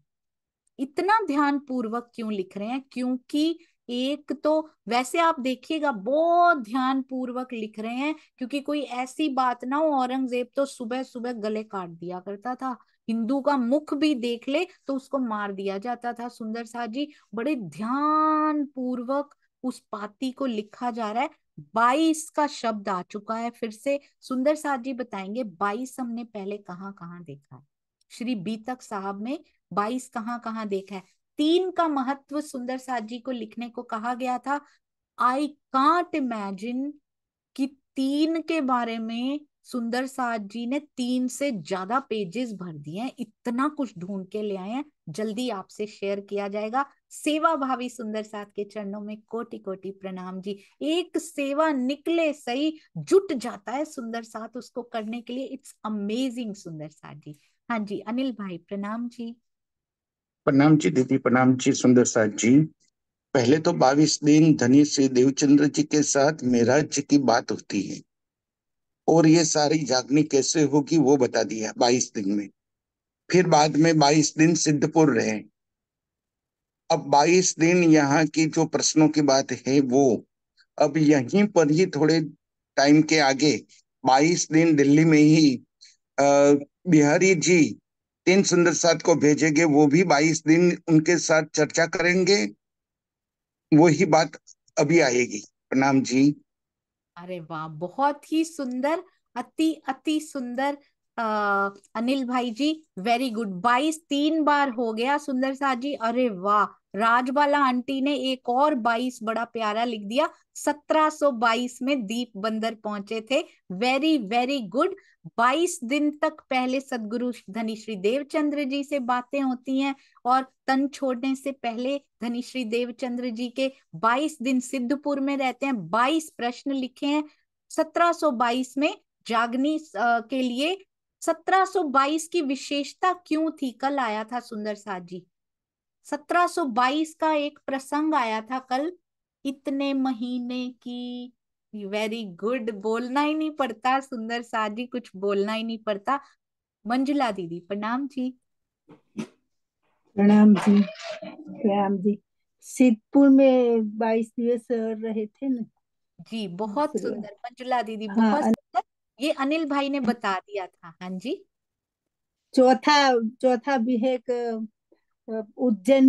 इतना ध्यान पूर्वक क्यों लिख रहे हैं, क्योंकि एक तो वैसे आप देखिएगा बहुत ध्यान पूर्वक लिख रहे हैं, क्योंकि कोई ऐसी बात ना हो, औरंगजेब तो सुबह सुबह गले काट दिया करता था, हिंदू का मुख भी देख ले तो उसको मार दिया जाता था। सुंदर साथ जी बड़े ध्यान पूर्वक उस पाती को लिखा जा रहा है। 22 का शब्द आ चुका है, फिर से सुंदर साथ जी बताएंगे 22 हमने पहले कहाँ कहाँ देखा है, श्री बीतक साहब में 22 कहाँ कहाँ देखा है। 3 का महत्व सुंदर साथ जी को लिखने को कहा गया था। आई कांट इमेजिन कि 3 के बारे में सुंदर साथ जी ने 3 से ज्यादा पेजेस भर दिए हैं, इतना कुछ ढूंढ के ले आए हैं, जल्दी आपसे शेयर किया जाएगा। सेवा भावी सुंदर साथ के चरणों में कोटि कोटि प्रणाम जी। एक सेवा निकले सही जुट जाता है सुंदर साथ उसको करने के लिए, इट्स अमेजिंग सुंदर साथ जी। हाँ जी अनिल भाई प्रणाम जी। प्रणाम जी दीदी, प्रणाम जी सुंदर साथ जी। पहले तो 22 दिन धनी श्री देवचंद्र जी के साथ मेराज जी की बात होती है, और ये सारी जागनी कैसे होगी वो बता दिया 22 दिन में। फिर बाद में 22 दिन सिद्धपुर रहे। अब 22 दिन यहाँ की जो प्रश्नों की बात है वो अब यहीं पर ही थोड़े टाइम के आगे 22 दिन दिल्ली में ही बिहारी जी 3 सुंदर साथ को भेजेंगे, वो भी 22 दिन उनके साथ चर्चा करेंगे, वही बात अभी आएगी। प्रणाम जी। अरे वाह बहुत ही सुंदर, अति अति सुंदर। अनिल भाई जी वेरी गुड। 22 3 बार हो गया सुंदर साथ जी, अरे वाह। राजबाला आंटी ने एक और 22 बड़ा प्यारा लिख दिया, 1722 में दीप बंदर पहुंचे थे, वेरी वेरी गुड। 22 दिन तक पहले सदगुरु धनी श्री देवचंद्र जी से बातें होती हैं, और तन छोड़ने से पहले धनी श्री देवचंद्र जी के 22 दिन सिद्धपुर में रहते हैं। 22 प्रश्न लिखे हैं 1722 में जागनी के लिए। 1722 की विशेषता क्यों थी? कल आया था सुंदर साथ जी, 1722 का एक प्रसंग आया था कल। इतने महीने की, वेरी गुड, बोलना ही नहीं पड़ता सुंदर साथ जी, कुछ बोलना ही नहीं पड़ता। मंजुला दीदी प्रणाम जी। प्रणाम जी। प्रणाम जी। सिद्धपुर में 22 दिवस रहे थे ना। जी बहुत सुंदर मंजुला दीदी, हाँ, बहुत सुंदर। ये अनिल भाई ने बता दिया था। हाँ जी। चौथा चौथा भी है उज्जैन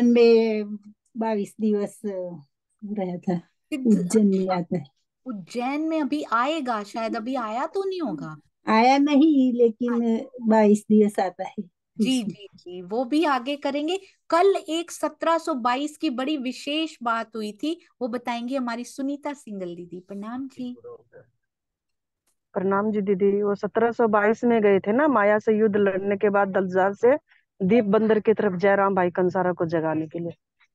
में 22 दिवस रहा था। उज्जैन में आता है। उज्जैन में अभी आएगा शायद, अभी आया तो नहीं होगा। आया नहीं, लेकिन 22 दिवस आता है जी उसमें। जी जी, वो भी आगे करेंगे। कल एक 1722 की बड़ी विशेष बात हुई थी, वो बताएंगी हमारी सुनीता सिंगल दीदी। प्रणाम जी। प्रणाम जी दीदी। वो 1722 में गए थे ना माया से युद्ध लड़ने के बाद दलजार से दीप बंदर की तरफ जयराम भाई कंसारा को जगाने के लिए।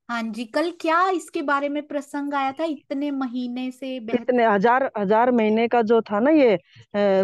हाँ जी, कल क्या इसके बारे में प्रसंग आया था? इतने महीने से इतने हजार हजार महीने का जो था ना ये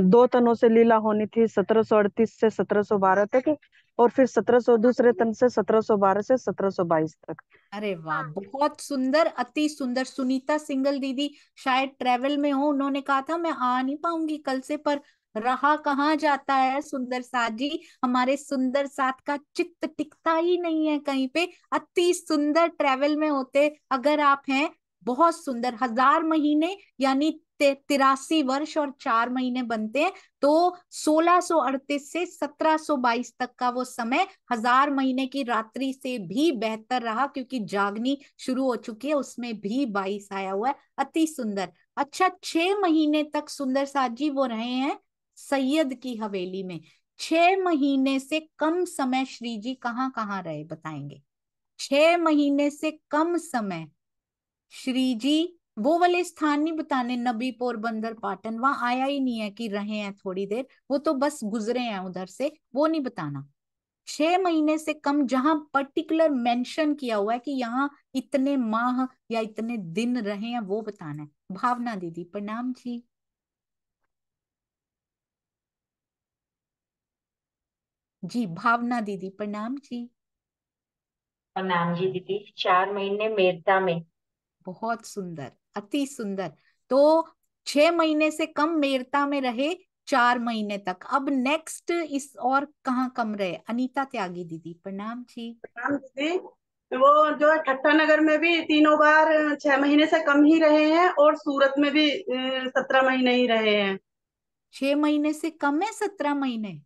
2 तनों से लीला होनी थी 1738 से 1712 तक, और फिर 1700 दूसरे तन से 1712 से 1722 तक। अरे वाह, बहुत सुंदर, अति सुंदर। सुनीता सिंगल दीदी शायद ट्रेवल में हो, उन्होंने कहा था मैं आ नहीं पाऊंगी कल से, पर रहा कहाँ जाता है सुंदर साथ जी। हमारे सुंदर साथ का चित्त टिकता ही नहीं है कहीं पे, अति सुंदर ट्रेवल में होते अगर आप हैं। बहुत सुंदर। 1000 महीने यानी 83 वर्ष और 4 महीने बनते हैं, तो 1638 से 1722 तक का वो समय 1000 महीने की रात्रि से भी बेहतर रहा, क्योंकि जागनी शुरू हो चुकी है, उसमें भी 22 आया हुआ है। अति सुंदर। अच्छा, 6 महीने तक सुंदर साथ जी वो रहे हैं सैयद की हवेली में। 6 महीने से कम समय श्री जी कहाँ कहाँ रहे बताएंगे? 6 महीने से कम समय श्री जी वो वाले स्थान नहीं बताने, नबी पोरबंदर पाटन, वहां आया ही नहीं है कि रहे हैं थोड़ी देर, वो तो बस गुजरे हैं उधर से, वो नहीं बताना। 6 महीने से कम जहां पर्टिकुलर मेंशन किया हुआ है कि यहाँ इतने माह या इतने दिन रहे हैं, वो बताना है। भावना दीदी प्रणाम जी। जी भावना दीदी प्रणाम जी। प्रणाम जी दीदी। 4 महीने मेरता में। बहुत सुंदर, अति सुंदर। तो 6 महीने से कम मेरता में रहे 4 महीने तक। अब नेक्स्ट इस और कहाँ कम रहे? अनीता त्यागी दीदी प्रणाम जी। प्रणाम दीदी। वो जो है ठट्टा नगर में भी तीनों बार 6 महीने से कम ही रहे हैं, और सूरत में भी 17 महीने ही रहे हैं। 6 महीने से कम है 17 महीने?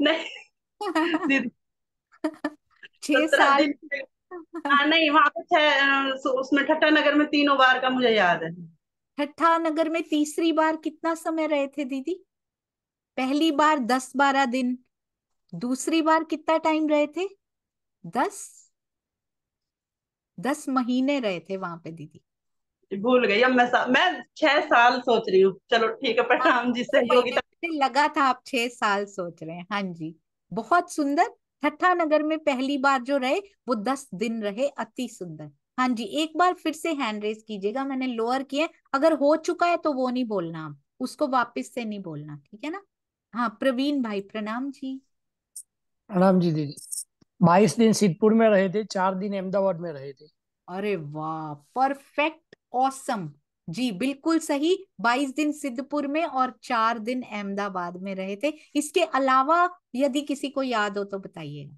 नहीं दीदी, 6 17 साल। दिन। हाँ नहीं, वहां पे उसमें ठट्टा नगर में तीनों बार का मुझे याद है। ठट्ठा नगर में तीसरी बार कितना समय रहे थे दीदी? पहली बार 10-12 दिन, दूसरी बार कितना टाइम रहे थे? 10 महीने रहे थे वहां पे दीदी। भूल गई अब मैं 6 साल सोच रही हूँ। चलो ठीक है, हाँ, प्रणाम जी, 2 सहयोगी। महीने मुझे लगा था आप 6 साल सोच रहे हैं। हाँ जी, बहुत सुंदर। ठट्ठा नगर में पहली बार जो रहे वो 10 दिन रहे, अति सुंदर। हाँ जी, एक बार फिर से हैंड रेस कीजिएगा, मैंने लोअर किए, अगर हो चुका है तो वो नहीं बोलना, आप उसको वापस से नहीं बोलना, ठीक है ना? हाँ प्रवीण भाई प्रणाम जी। प्रणाम जी दीदी। 22 दिन सिद्धपुर में रहे थे, 4 दिन अहमदाबाद में रहे थे। अरे वाह, परफेक्ट, ऑसम। जी बिल्कुल सही। 22 दिन सिद्धपुर में और 4 दिन अहमदाबाद में रहे थे। इसके अलावा यदि किसी को याद हो तो बताइएगा,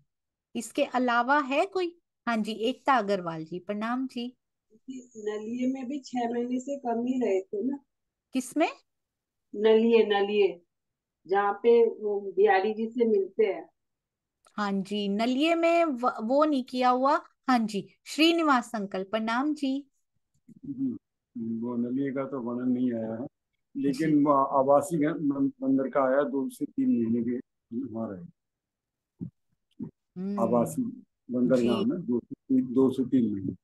इसके अलावा है कोई? हाँ जी, एकता अग्रवाल जी प्रणाम जी। नलिये में भी 6 महीने से कम ही रहे थे ना। किसमें? नलिये नलिये, जहाँ पे वो बिहारी जी से मिलते हैं। हाँ जी, नलिये में वो नहीं किया हुआ। हाँ जी, श्रीनिवास अंकल प्रणाम जी। जी, वो नलिये का तो वर्णन नहीं आया है, जी लेकिन वो आवासी मंदिर का आया 2 से 3 महीने के वहाँ रहे। आवासी बंदरगाह जी में 2 से 3 महीने।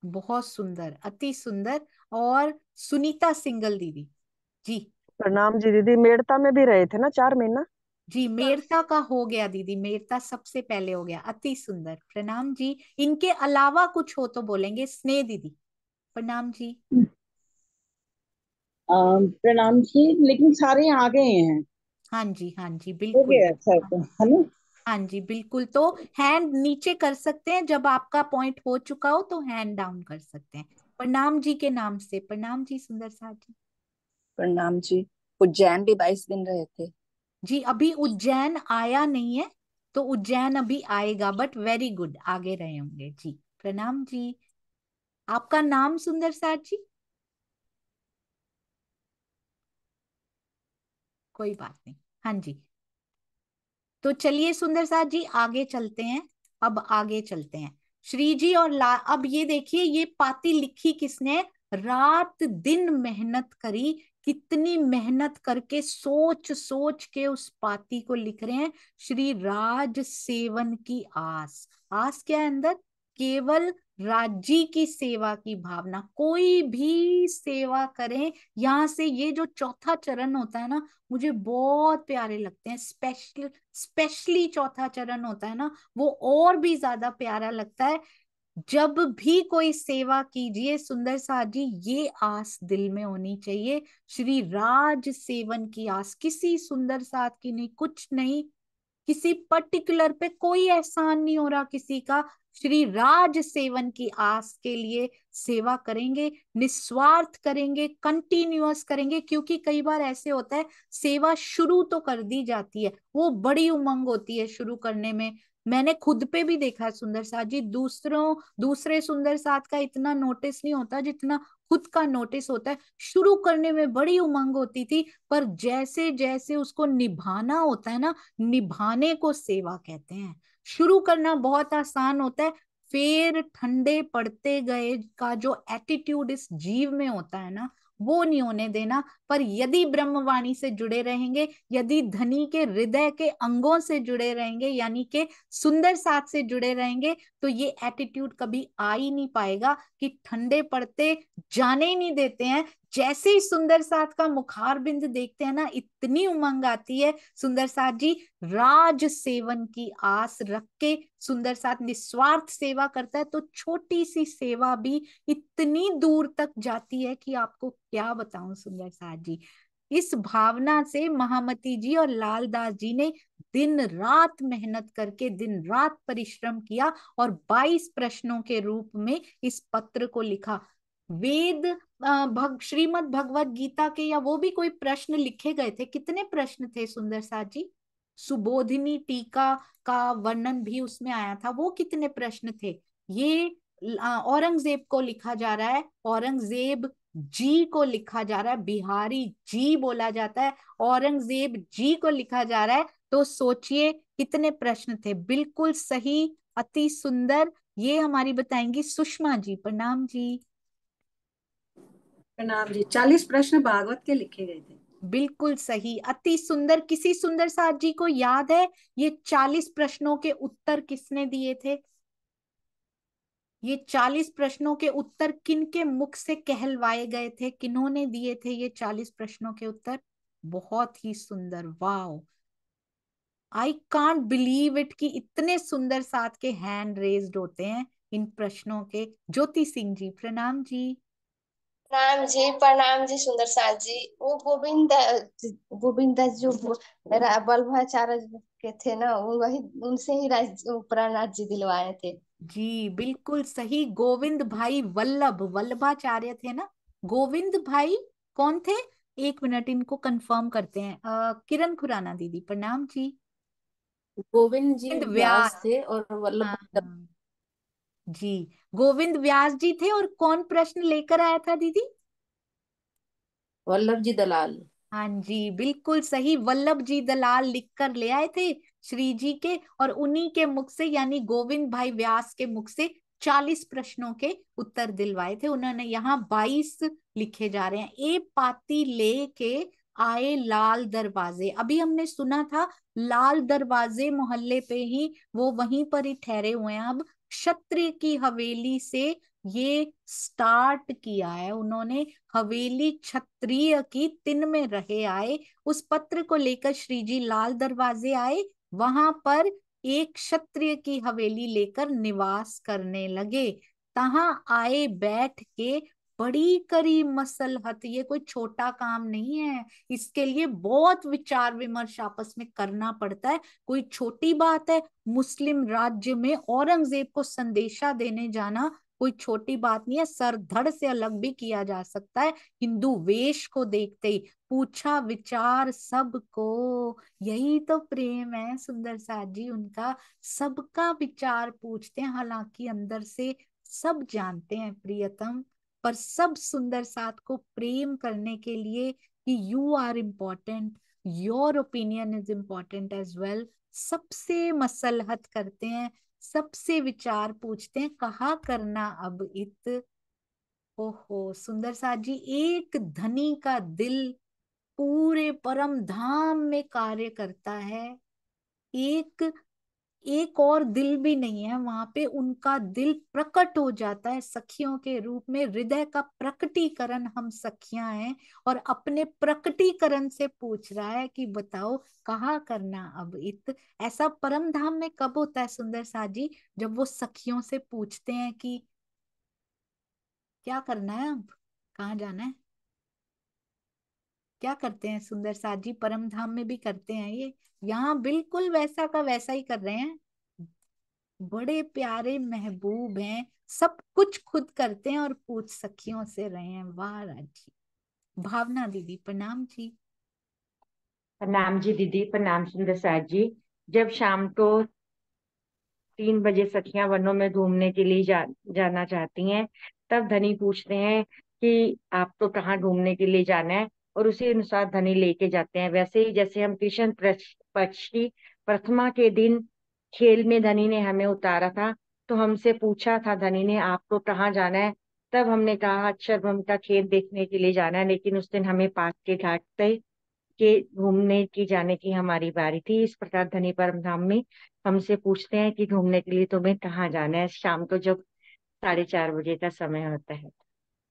बहुत सुंदर, अति सुंदर। और सुनीता सिंगल दीदी जी। प्रणाम जी दीदी, मेड़ता में भी रहे थे ना 4 महीना। जी मेड़ता का हो गया दीदी, मेड़ता सबसे पहले हो गया। अति सुंदर, प्रणाम जी। इनके अलावा कुछ हो तो बोलेंगे। स्नेह दीदी, प्रणाम जी। प्रणाम जी, लेकिन सारे आ गए हैं। हाँ जी, हाँ जी, हो बिल्कुल। गया सर, है ना? हाँ जी बिल्कुल। तो हैंड नीचे कर सकते हैं, जब आपका पॉइंट हो चुका हो तो हैंड डाउन कर सकते हैं। प्रणाम जी के नाम से, प्रणाम जी सुंदर साथ जी। प्रणाम जी। उज्जैन भी 22 दिन रहे थे। जी अभी उज्जैन आया नहीं है, तो उज्जैन अभी आएगा, बट वेरी गुड, आगे रहे होंगे जी। प्रणाम जी। आपका नाम सुंदर साथ जी? कोई बात नहीं, हाँ जी। तो चलिए सुंदर साथ जी आगे चलते हैं। अब आगे चलते हैं। श्री जी और अब ये देखिए, ये पाती लिखी किसने? रात दिन मेहनत करी। कितनी मेहनत करके सोच सोच के उस पाती को लिख रहे हैं। श्री राज सेवन की आस। आस क्या है अंदर? केवल राज्य की सेवा की भावना। कोई भी सेवा करें, यहां से ये जो चौथा चरण होता है ना, मुझे बहुत प्यारे लगते हैं। स्पेशली चौथा चरण होता है ना, वो और भी ज्यादा प्यारा लगता है। जब भी कोई सेवा कीजिए सुंदर साथ जी, ये आस दिल में होनी चाहिए। श्री राज सेवन की आस, किसी सुंदर साथ की नहीं, कुछ नहीं, किसी पर्टिकुलर पे कोई एहसान नहीं हो रहा किसी का। श्री राज सेवन की आस के लिए सेवा करेंगे, निस्वार्थ करेंगे, कंटिन्यूअस करेंगे। क्योंकि कई बार ऐसे होता है, सेवा शुरू तो कर दी जाती है, वो बड़ी उमंग होती है शुरू करने में। मैंने खुद पे भी देखा है सुंदर साथ जी, दूसरे सुंदर साथ का इतना नोटिस नहीं होता जितना खुद का नोटिस होता है। शुरू करने में बड़ी उमंग होती थी, पर जैसे जैसे उसको निभाना होता है ना, निभाने को सेवा कहते हैं। शुरू करना बहुत आसान होता है, फिर ठंडे पड़ते गए का जो एटीट्यूड इस जीव में होता है ना, वो नहीं होने देना। पर यदि ब्रह्मवाणी से जुड़े रहेंगे, यदि धनी के हृदय के अंगों से जुड़े रहेंगे, यानी के सुंदर साथ से जुड़े रहेंगे, तो ये एटीट्यूड कभी आ ही नहीं पाएगा कि ठंडे पड़ते जाने ही नहीं देते हैं। जैसे ही सुंदर साथ का मुखार बिंद देखते हैं ना, इतनी उमंग आती है। सुंदर साथ जी राज सेवन की आस रख के सुंदर साथ निस्वार्थ सेवा करता है, तो छोटी सी सेवा भी इतनी दूर तक जाती है कि आपको क्या बताऊं सुंदर साथ जी। इस भावना से महामती जी और लालदास जी ने दिन रात मेहनत करके, दिन रात परिश्रम किया और 22 प्रश्नों के रूप में इस पत्र को लिखा। वेद श्रीमद् भगवत गीता के या वो भी कोई प्रश्न लिखे गए थे? कितने प्रश्न थे सुंदर साथ जी? सुबोधिनी टीका का वर्णन भी उसमें आया था, वो कितने प्रश्न थे? ये औरंगजेब को लिखा जा रहा है, औरंगजेब जी को लिखा जा रहा है, बिहारी जी बोला जाता है, औरंगजेब जी को लिखा जा रहा है। तो सोचिए कितने प्रश्न थे। बिल्कुल सही, अति सुंदर। ये हमारी बताएंगी सुषमा जी, प्रणाम जी। प्रणाम जी। 40 प्रश्न भागवत के लिखे गए थे। बिल्कुल सही, अति सुंदर। किसी सुंदर साथ जी को याद है ये 40 प्रश्नों के उत्तर किसने दिए थे? ये 40 प्रश्नों के उत्तर किनके मुख से कहलवाए गए थे? किन्होंने दिए थे ये 40 प्रश्नों के उत्तर? बहुत ही सुंदर, wow, I can't believe it कि इतने सुंदर साथ के हैंड रेज्ड होते हैं इन प्रश्नों के। ज्योति सिंह जी, प्रणाम जी। प्रणाम जी, प्रणाम जी सुंदर साथ जी। वो गोविंद दास जो वल्लभाचार्य के थे ना, वो वही उनसे ही प्राणनाथ जी दिलवाए थे। जी बिल्कुल सही, गोविंद भाई वल्लभाचार्य थे ना। गोविंद भाई कौन थे? एक मिनट, इनको कंफर्म करते हैं। किरण खुराना दीदी, प्रणाम जी। गोविंद जी गोविंद व्यास व्यास। थे और वल्लभ हाँ हाँ जी, गोविंद व्यास जी थे। और कौन प्रश्न लेकर आया था दीदी? वल्लभ जी दलाल। हाँ जी बिल्कुल सही, वल्लभ जी दलाल लिख कर ले आए थे श्री जी के, और उन्हीं के मुख से, यानी गोविंद भाई व्यास के मुख से 40 प्रश्नों के उत्तर दिलवाए थे उन्होंने। यहाँ 22 लिखे जा रहे हैं। ए पाती लेके आए लाल दरवाजे। अभी हमने सुना था लाल दरवाजे मोहल्ले पे ही, वो वहीं पर ही ठहरे हुए हैं अब। क्षत्रिय की हवेली से ये स्टार्ट किया है उन्होंने। हवेली क्षत्रिय की तिन में रहे आए, उस पत्र को लेकर श्री जी लाल दरवाजे आए, वहां पर एक क्षत्रिय की हवेली लेकर निवास करने लगे। तहां आए बैठ के बड़ी करी मसलहत, ये कोई छोटा काम नहीं है, इसके लिए बहुत विचार विमर्श आपस में करना पड़ता है, कोई छोटी बात है? मुस्लिम राज्य में औरंगजेब को संदेशा देने जाना कोई छोटी बात नहीं है, सर धड़ से अलग भी किया जा सकता है। हिंदू वेश को देखते ही पूछा विचार सबको, यही तो प्रेम है सुंदर साथ जी उनका, सबका विचार पूछते हैं, हालांकि अंदर से सब जानते हैं प्रियतम, पर सब सुंदर साथ को प्रेम करने के लिए कि you are important, your opinion is important as well, सबसे मसलहत करते हैं, सबसे विचार पूछते हैं, कहा करना अब इत। ओहो सुंदर साथ जी, एक धनी का दिल पूरे परम धाम में कार्य करता है, एक एक और दिल भी नहीं है वहां पे, उनका दिल प्रकट हो जाता है सखियों के रूप में, हृदय का प्रकटीकरण हम सखियां हैं, और अपने प्रकटीकरण से पूछ रहा है कि बताओ कहाँ करना अब इत। ऐसा परम धाम में कब होता है सुंदर साथ जी? जब वो सखियों से पूछते हैं कि क्या करना है, अब कहाँ जाना है, क्या करते हैं सुंदर साथ जी? परम धाम में भी करते हैं ये, यहाँ बिल्कुल वैसा का वैसा ही कर रहे हैं, बड़े प्यारे महबूब हैं, सब कुछ खुद करते हैं और पूछ सखियों से रहे हैं। वाह राजी। भावना दीदी प्रणाम जी। प्रणाम जी दीदी, प्रणाम सुंदर साथ जी। जब शाम को 3 बजे सखियां वनों में घूमने के लिए जाना चाहती हैं, तब धनी पूछते हैं कि आपको कहाँ घूमने के लिए जाना है, और उसी अनुसार धनी लेके जाते हैं। वैसे ही जैसे हम कृष्ण पक्ष की प्रथमा के दिन खेल में धनी ने हमें उतारा था, तो हमसे पूछा था धनी ने आपको कहाँ जाना है, तब हमने कहा अक्षरब्रह्म का खेल देखने के लिए जाना है, लेकिन उस दिन हमें पाक के घाट पे के घूमने की जाने की हमारी बारी थी। इस प्रकार धनी परम धाम में हमसे पूछते हैं कि घूमने के लिए तुम्हें कहाँ जाना है, शाम को जब 4:30 बजे का समय होता है।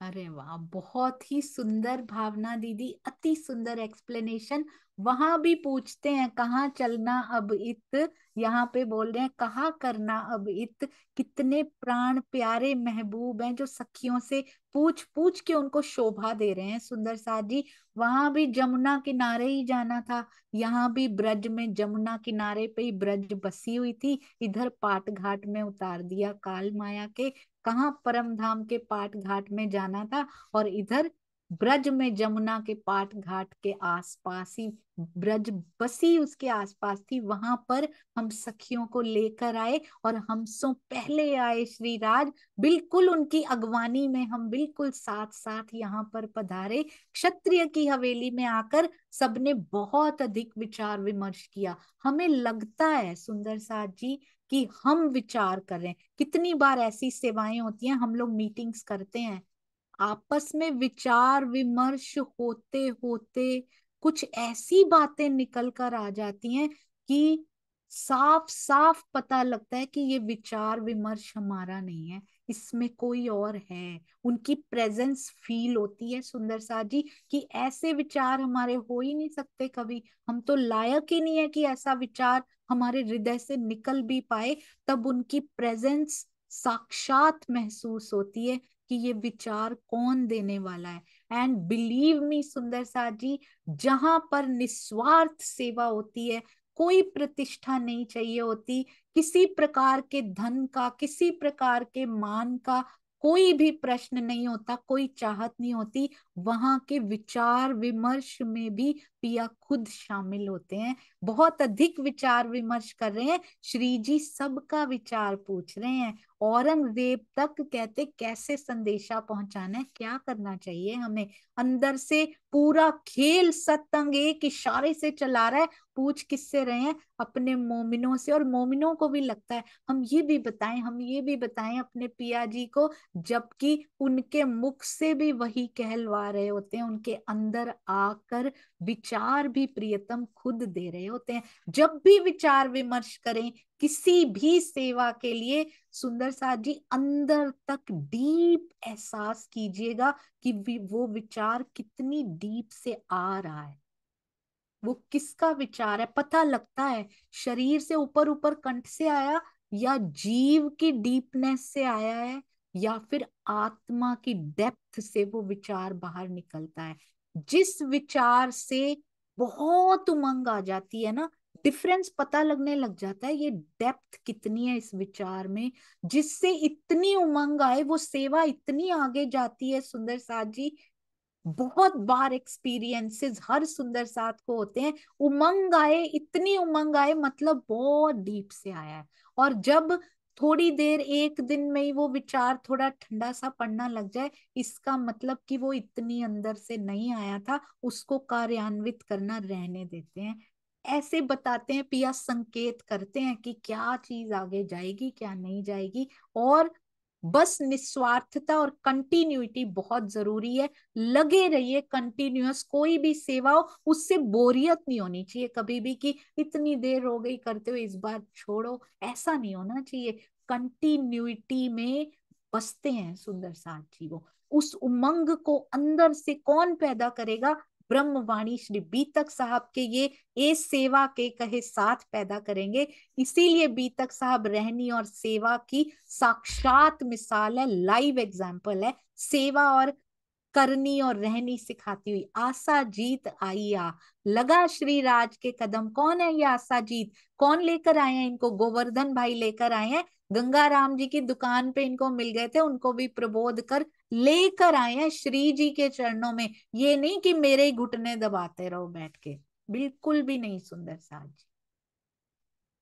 अरे वाह, बहुत ही सुंदर भावना दीदी, अति सुंदर एक्सप्लेनेशन। वहां भी पूछते हैं कहाँ चलना अब इत, यहाँ पे बोल रहे हैं कहाँ करना अब इत। कितने प्राण प्यारे महबूब हैं जो सखियों से पूछ पूछ के उनको शोभा दे रहे हैं सुंदर साथ जी। वहां भी जमुना किनारे ही जाना था, यहाँ भी ब्रज में जमुना किनारे पे ही ब्रज बसी हुई थी, इधर पाट घाट में उतार दिया काल माया के। कहाँ परम धाम के पाट घाट में जाना था, और इधर ब्रज में जमुना के पाट घाट के आसपास ही ब्रज बसी उसके आसपास थी, वहां पर हम सखियों को लेकर आए, और हमसों पहले आए श्री राज, बिल्कुल उनकी अगवानी में हम बिल्कुल साथ साथ यहाँ पर पधारे। क्षत्रिय की हवेली में आकर सबने बहुत अधिक विचार विमर्श किया। हमें लगता है सुंदर साथ जी कि हम विचार करें, कितनी बार ऐसी सेवाएं होती हैं, हम लोग मीटिंग्स करते हैं, आपस में विचार विमर्श होते होते कुछ ऐसी बातें निकल कर आ जाती हैं कि साफ साफ पता लगता है कि ये विचार विमर्श हमारा नहीं है, इसमें कोई और है। उनकी प्रेजेंस फील होती है सुंदर साथ जी कि ऐसे विचार हमारे हो ही नहीं सकते कभी, हम तो लायक ही नहीं है कि ऐसा विचार हमारे हृदय से निकल भी पाए। तब उनकी प्रेजेंस साक्षात महसूस होती है कि ये विचार कौन देने वाला है। एंड बिलीव मी सुंदर साथ जी, जहां पर निस्वार्थ सेवा होती है, कोई प्रतिष्ठा नहीं चाहिए होती, किसी प्रकार के धन का, किसी प्रकार के मान का कोई भी प्रश्न नहीं होता, कोई चाहत नहीं होती, वहां के विचार विमर्श में भी पिया खुद शामिल होते हैं, बहुत अधिक विचार विमर्श कर रहे हैं। श्री जी सबका विचार पूछ रहे हैं, औरंगजेब तक कहते कैसे संदेशा पहुंचाना है, क्या करना चाहिए हमें। अंदर से पूरा खेल सत्संग एक इशारे से चला रहा है, पूछ किससे रहे हैं? अपने मोमिनों से, और मोमिनों को भी लगता है हम ये भी बताएं, हम ये भी बताएं अपने पिया जी को, जबकि उनके मुख से भी वही कहलवा रहे होते हैं, उनके अंदर आकर विचार भी प्रियतम खुद दे रहे होते हैं। जब भी विचार विमर्श करें किसी भी सेवा के लिए, सुंदर साथ जी अंदर तक डीप एहसास कीजिएगा कि वो विचार कितनी डीप से आ रहा है, वो किसका विचार है। पता लगता है शरीर से ऊपर ऊपर कंठ से आया, या जीव की डीपनेस से आया है, या फिर आत्मा की डेप्थ से वो विचार बाहर निकलता है। जिस विचार से बहुत उमंग आ जाती है ना, डिफरेंस पता लगने लग जाता है ये डेप्थ कितनी है इस विचार में, जिससे इतनी उमंग आए वो सेवा इतनी आगे जाती है। सुंदर साथ जी बहुत बार एक्सपीरियंसेस हर सुंदर साथ को होते हैं, उमंग आए, इतनी उमंग आए मतलब बहुत डीप से आया है। और जब थोड़ी देर एक दिन में ही वो विचार थोड़ा ठंडा सा पड़ना लग जाए, इसका मतलब कि वो इतनी अंदर से नहीं आया था, उसको कार्यान्वित करना रहने देते हैं। ऐसे बताते हैं पिया, संकेत करते हैं कि क्या चीज आगे जाएगी क्या नहीं जाएगी। और बस निस्वार्थता और कंटिन्यूटी बहुत जरूरी है। लगे रहिए कंटिन्यूअस, कोई भी सेवा हो उससे बोरियत नहीं होनी चाहिए कभी भी कि इतनी देर हो गई करते हुए इस बार छोड़ो, ऐसा नहीं होना चाहिए। कंटिन्यूटी में बसते हैं सुंदर साथ जी। वो उस उमंग को अंदर से कौन पैदा करेगा? ब्रह्मवाणी श्री बीतक साहब के ये सेवा के कहे साथ पैदा करेंगे। इसीलिए बीतक साहब रहनी और सेवा की साक्षात मिसाल है, लाइव एग्जाम्पल है। सेवा और करनी और रहनी सिखाती हुई आशा जीत आई आ, लगा श्री राज के कदम। कौन है ये आशा जीत? कौन लेकर आए हैं इनको? गोवर्धन भाई लेकर आए हैं। गंगाराम जी की दुकान पे इनको मिल गए थे, उनको भी प्रबोध कर लेकर आए हैं श्री जी के चरणों में। ये नहीं कि मेरे ही घुटने दबाते रहो बैठ के, बिल्कुल भी नहीं सुंदर साथ जी।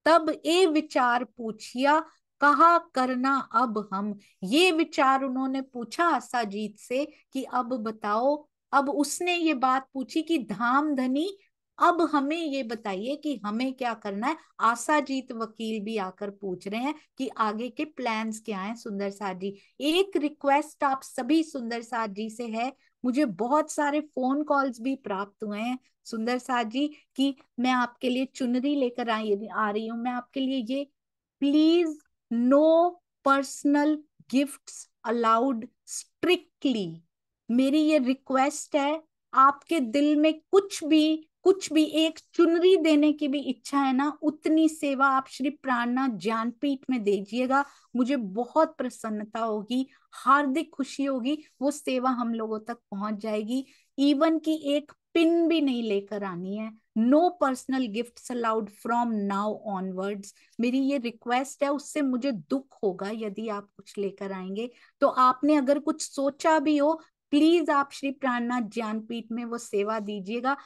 तब ए विचार पूछिया, कहा करना अब हम। ये विचार उन्होंने पूछा आशा जीत से कि अब बताओ। अब उसने ये बात पूछी कि धाम धनी अब हमें ये बताइए कि हमें क्या करना है। आशा जीत वकील भी आकर पूछ रहे हैं कि आगे के प्लान्स क्या हैं सुंदर साथ जी। एक रिक्वेस्ट आप सभी सुंदर साथ जी से है, मुझे बहुत सारे फोन कॉल्स भी प्राप्त हुए हैं सुंदर साथ जी कि मैं आपके लिए चुनरी लेकर आ रही हूं, मैं आपके लिए ये, please no personal gifts allowed strictly. मेरी ये रिक्वेस्ट है, आपके दिल में कुछ भी एक चुनरी देने की भी इच्छा है ना, उतनी सेवा आप श्री प्राणनाथ ज्ञानपीठ में दीजिएगा। मुझे बहुत प्रसन्नता होगी, हार्दिक खुशी होगी, वो सेवा हम लोगों तक पहुंच जाएगी। इवन की एक पिन भी नहीं लेकर आनी है। No personal gifts allowed from now onwards. मेरी ये रिक्वेस्ट है, उससे मुझे दुख होगा यदि आप कुछ लेकर आएंगे। तो आपने अगर कुछ सोचा भी हो, प्लीज आप श्री प्राणनाथ ज्ञानपीठ में वो सेवा दीजिएगा।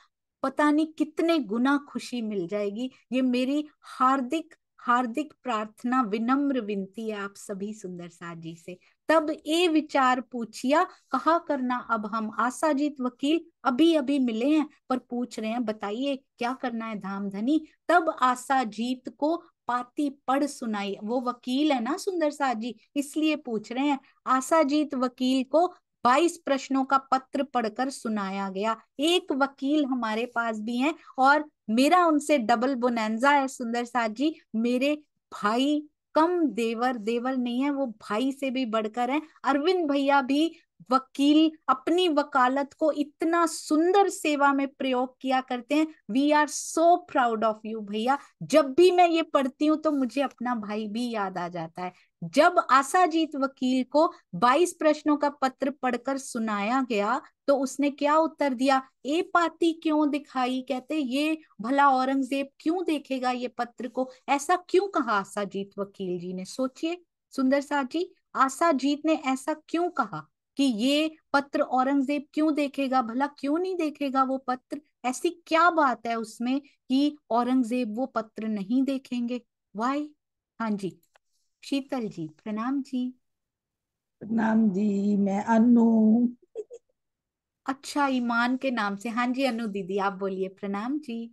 पता नहीं कितने गुना खुशी मिल जाएगी। ये मेरी हार्दिक हार्दिक प्रार्थना, विनम्र विनती है आप सभी सुंदर साथ जी से। तब ए विचार पूछिया, कहा करना अब हम। आशाजीत वकील अभी अभी मिले हैं पर पूछ रहे हैं बताइए क्या करना है धाम धनी। तब आशाजीत को पाती पढ़ सुनाई। वो वकील है ना सुंदर साथ जी, इसलिए पूछ रहे हैं। आशाजीत वकील को 22 प्रश्नों का पत्र पढ़कर सुनाया गया। एक वकील हमारे पास भी हैं और मेरा उनसे डबल बोनेंजा है सुंदर साथ जी। मेरे भाई कम देवर, देवर नहीं है वो, भाई से भी बढ़कर है। अरविंद भैया भी वकील अपनी वकालत को इतना सुंदर सेवा में प्रयोग किया करते हैं। We are so proud of you भैया। जब भी मैं ये पढ़ती हूँ तो मुझे अपना भाई भी याद आ जाता है। जब आशाजीत वकील को 22 प्रश्नों का पत्र पढ़कर सुनाया गया तो उसने क्या उत्तर दिया? ए पाती क्यों दिखाई, कहते ये भला औरंगजेब क्यों देखेगा ये पत्र को, ऐसा क्यों कहा आशाजीत वकील जी ने? सोचिए सुंदर साथ जी, आशाजीत ने ऐसा क्यों कहा कि ये पत्र औरंगजेब क्यों देखेगा? भला क्यों नहीं देखेगा वो पत्र? ऐसी क्या बात है उसमें कि औरंगजेब वो पत्र नहीं देखेंगे? वाई? हाँ जी, शीतल जी प्रणाम जी। प्रणाम जी, मैं अनु। अच्छा, ईमान के नाम से। हाँ जी अनु दीदी आप बोलिए। प्रणाम जी।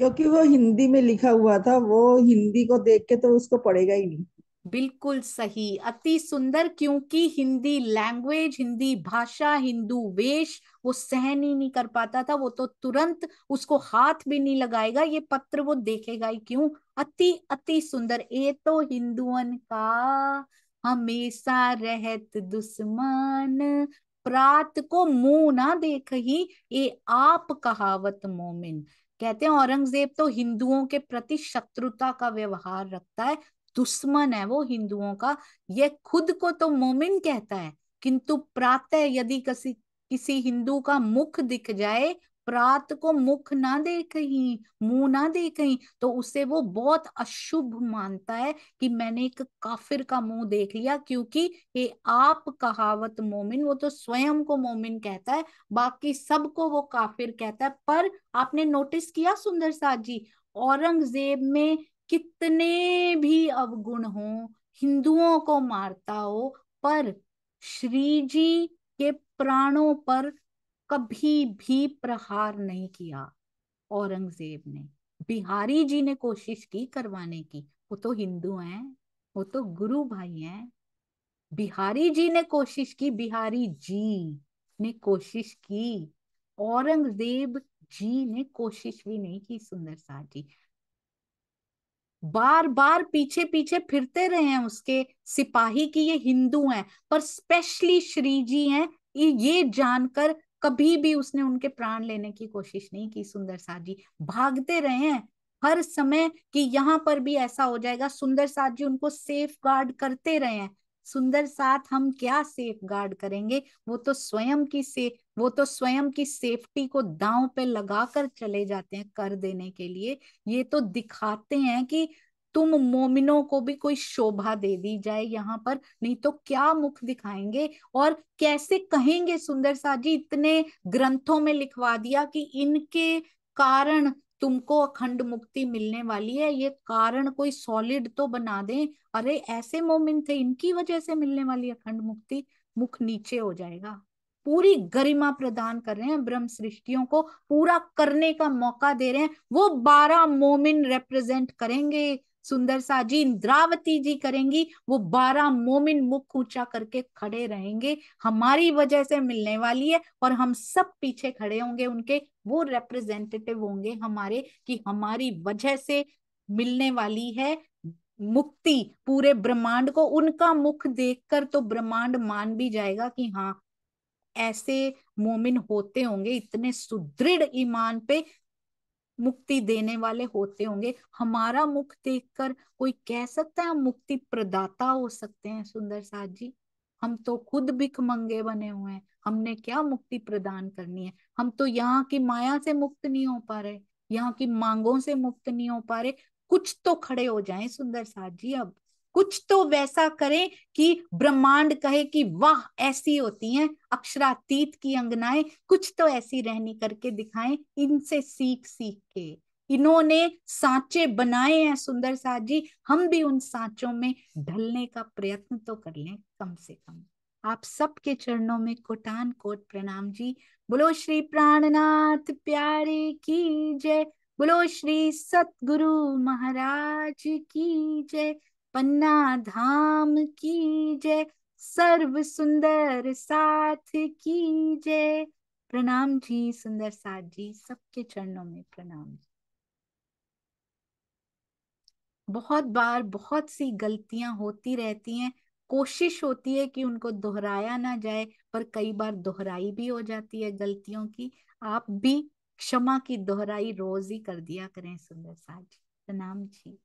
क्योंकि वो हिंदी में लिखा हुआ था, वो हिंदी को देख के तो उसको पढ़ेगा ही नहीं। बिल्कुल सही, अति सुंदर, क्योंकि हिंदी लैंग्वेज, हिंदी भाषा, हिंदू वेश वो सहन ही नहीं कर पाता था। वो तो तुरंत उसको हाथ भी नहीं लगाएगा, ये पत्र वो देखेगा ही क्यों। अति अति सुंदर, ये तो हिंदुअन का हमेशा रहत दुश्मन, प्रात को मुंह ना देख ही ये आप कहावत मोमिन। कहते हैं औरंगजेब तो हिंदुओं के प्रति शत्रुता का व्यवहार रखता है, दुश्मन है वो हिंदुओं का। ये खुद को तो मोमिन कहता है, किंतु प्रातः यदि किसी किसी हिंदू का मुख दिख जाए, प्रात को मुख ना दे कहीं, मुंह ना दे कहीं, तो उसे वो बहुत अशुभ मानता है कि मैंने एक काफिर का मुंह देख लिया। क्योंकि ये आप कहावत मोमिन, वो तो स्वयं को मोमिन कहता है, बाकी सबको वो काफिर कहता है। पर आपने नोटिस किया सुंदर साथ जी, औरंगजेब में कितने भी अवगुण हो, हिंदुओं को मारता हो, पर श्री जी के प्राणों पर कभी भी प्रहार नहीं किया औरंगजेब ने। बिहारी जी ने कोशिश की करवाने की, वो तो हिंदू हैं, वो तो गुरु भाई हैं। बिहारी जी ने कोशिश की, बिहारी जी ने कोशिश की, औरंगजेब जी ने कोशिश भी नहीं की सुंदर साथ जी। बार बार पीछे पीछे फिरते रहे हैं उसके सिपाही की ये हिंदू हैं, पर स्पेशली श्री जी हैं, ये जानकर कभी भी उसने उनके प्राण लेने की कोशिश नहीं की सुंदर साथ जी। भागते रहे हैं हर समय कि यहाँ पर भी ऐसा हो जाएगा। सुंदर साथ जी उनको सेफ गार्ड करते रहे हैं। सुंदर साथ हम क्या सेफ गार्ड करेंगे, वो तो स्वयं की सेफ्टी को दांव पे लगाकर चले जाते हैं कर देने के लिए। ये तो दिखाते हैं कि तुम मोमिनों को भी कोई शोभा दे दी जाए यहाँ पर, नहीं तो क्या मुख दिखाएंगे और कैसे कहेंगे। सुंदर साथ जी इतने ग्रंथों में लिखवा दिया कि इनके कारण तुमको अखंड मुक्ति मिलने वाली है, ये कारण कोई सॉलिड तो बना दें। अरे ऐसे मोमिन थे, इनकी वजह से मिलने वाली अखंड मुक्ति, मुख नीचे हो जाएगा। पूरी गरिमा प्रदान कर रहे हैं, ब्रह्म सृष्टियों को पूरा करने का मौका दे रहे हैं। वो 12 मोमिन रिप्रेजेंट करेंगे सुंदर सा जी, इंद्रावती जी करेंगी, वो 12 मोमिन मुख ऊंचा करके खड़े रहेंगे, हमारी वजह से मिलने वाली है, और हम सब पीछे खड़े होंगे उनके, वो रिप्रेजेंटेटिव होंगे हमारे कि हमारी वजह से मिलने वाली है मुक्ति पूरे ब्रह्मांड को। उनका मुख देखकर तो ब्रह्मांड मान भी जाएगा कि हाँ ऐसे मोमिन होते होंगे, इतने सुदृढ़ ईमान पे मुक्ति देने वाले होते होंगे। हमारा मुख देखकर कोई कह सकता है हम मुक्ति प्रदाता हो सकते हैं सुंदर साथ जी? हम तो खुद भिखमंगे बने हुए हैं, हमने क्या मुक्ति प्रदान करनी है। हम तो यहाँ की माया से मुक्त नहीं हो पा रहे, यहाँ की मांगों से मुक्त नहीं हो पा रहे। कुछ तो खड़े हो जाएं सुंदर साथ जी, अब कुछ तो वैसा करें कि ब्रह्मांड कहे कि वाह ऐसी होती हैं अक्षरातीत की अंगनाएं, कुछ तो ऐसी रहनी करके दिखाएं, इनसे सीख सीख के। इन्होंने सांचे बनाए हैं सुंदर साथ जी, हम भी उन सांचों में ढलने का प्रयत्न तो कर लें कम से कम। आप सबके चरणों में कोटान कोट प्रणाम जी। बोलो श्री प्राणनाथ प्यारे की जय, बोलो श्री सतगुरु महाराज की जय, पन्ना धाम की जय, सर्व सुंदर साथ की जय। प्रणाम जी सुंदर साथ जी, सबके चरणों में प्रणाम। बहुत बार बहुत सी गलतियां होती रहती हैं, कोशिश होती है कि उनको दोहराया ना जाए, पर कई बार दोहराई भी हो जाती है गलतियों की। आप भी क्षमा की दोहराई रोज ही कर दिया करें सुंदर साथ जी। प्रणाम जी।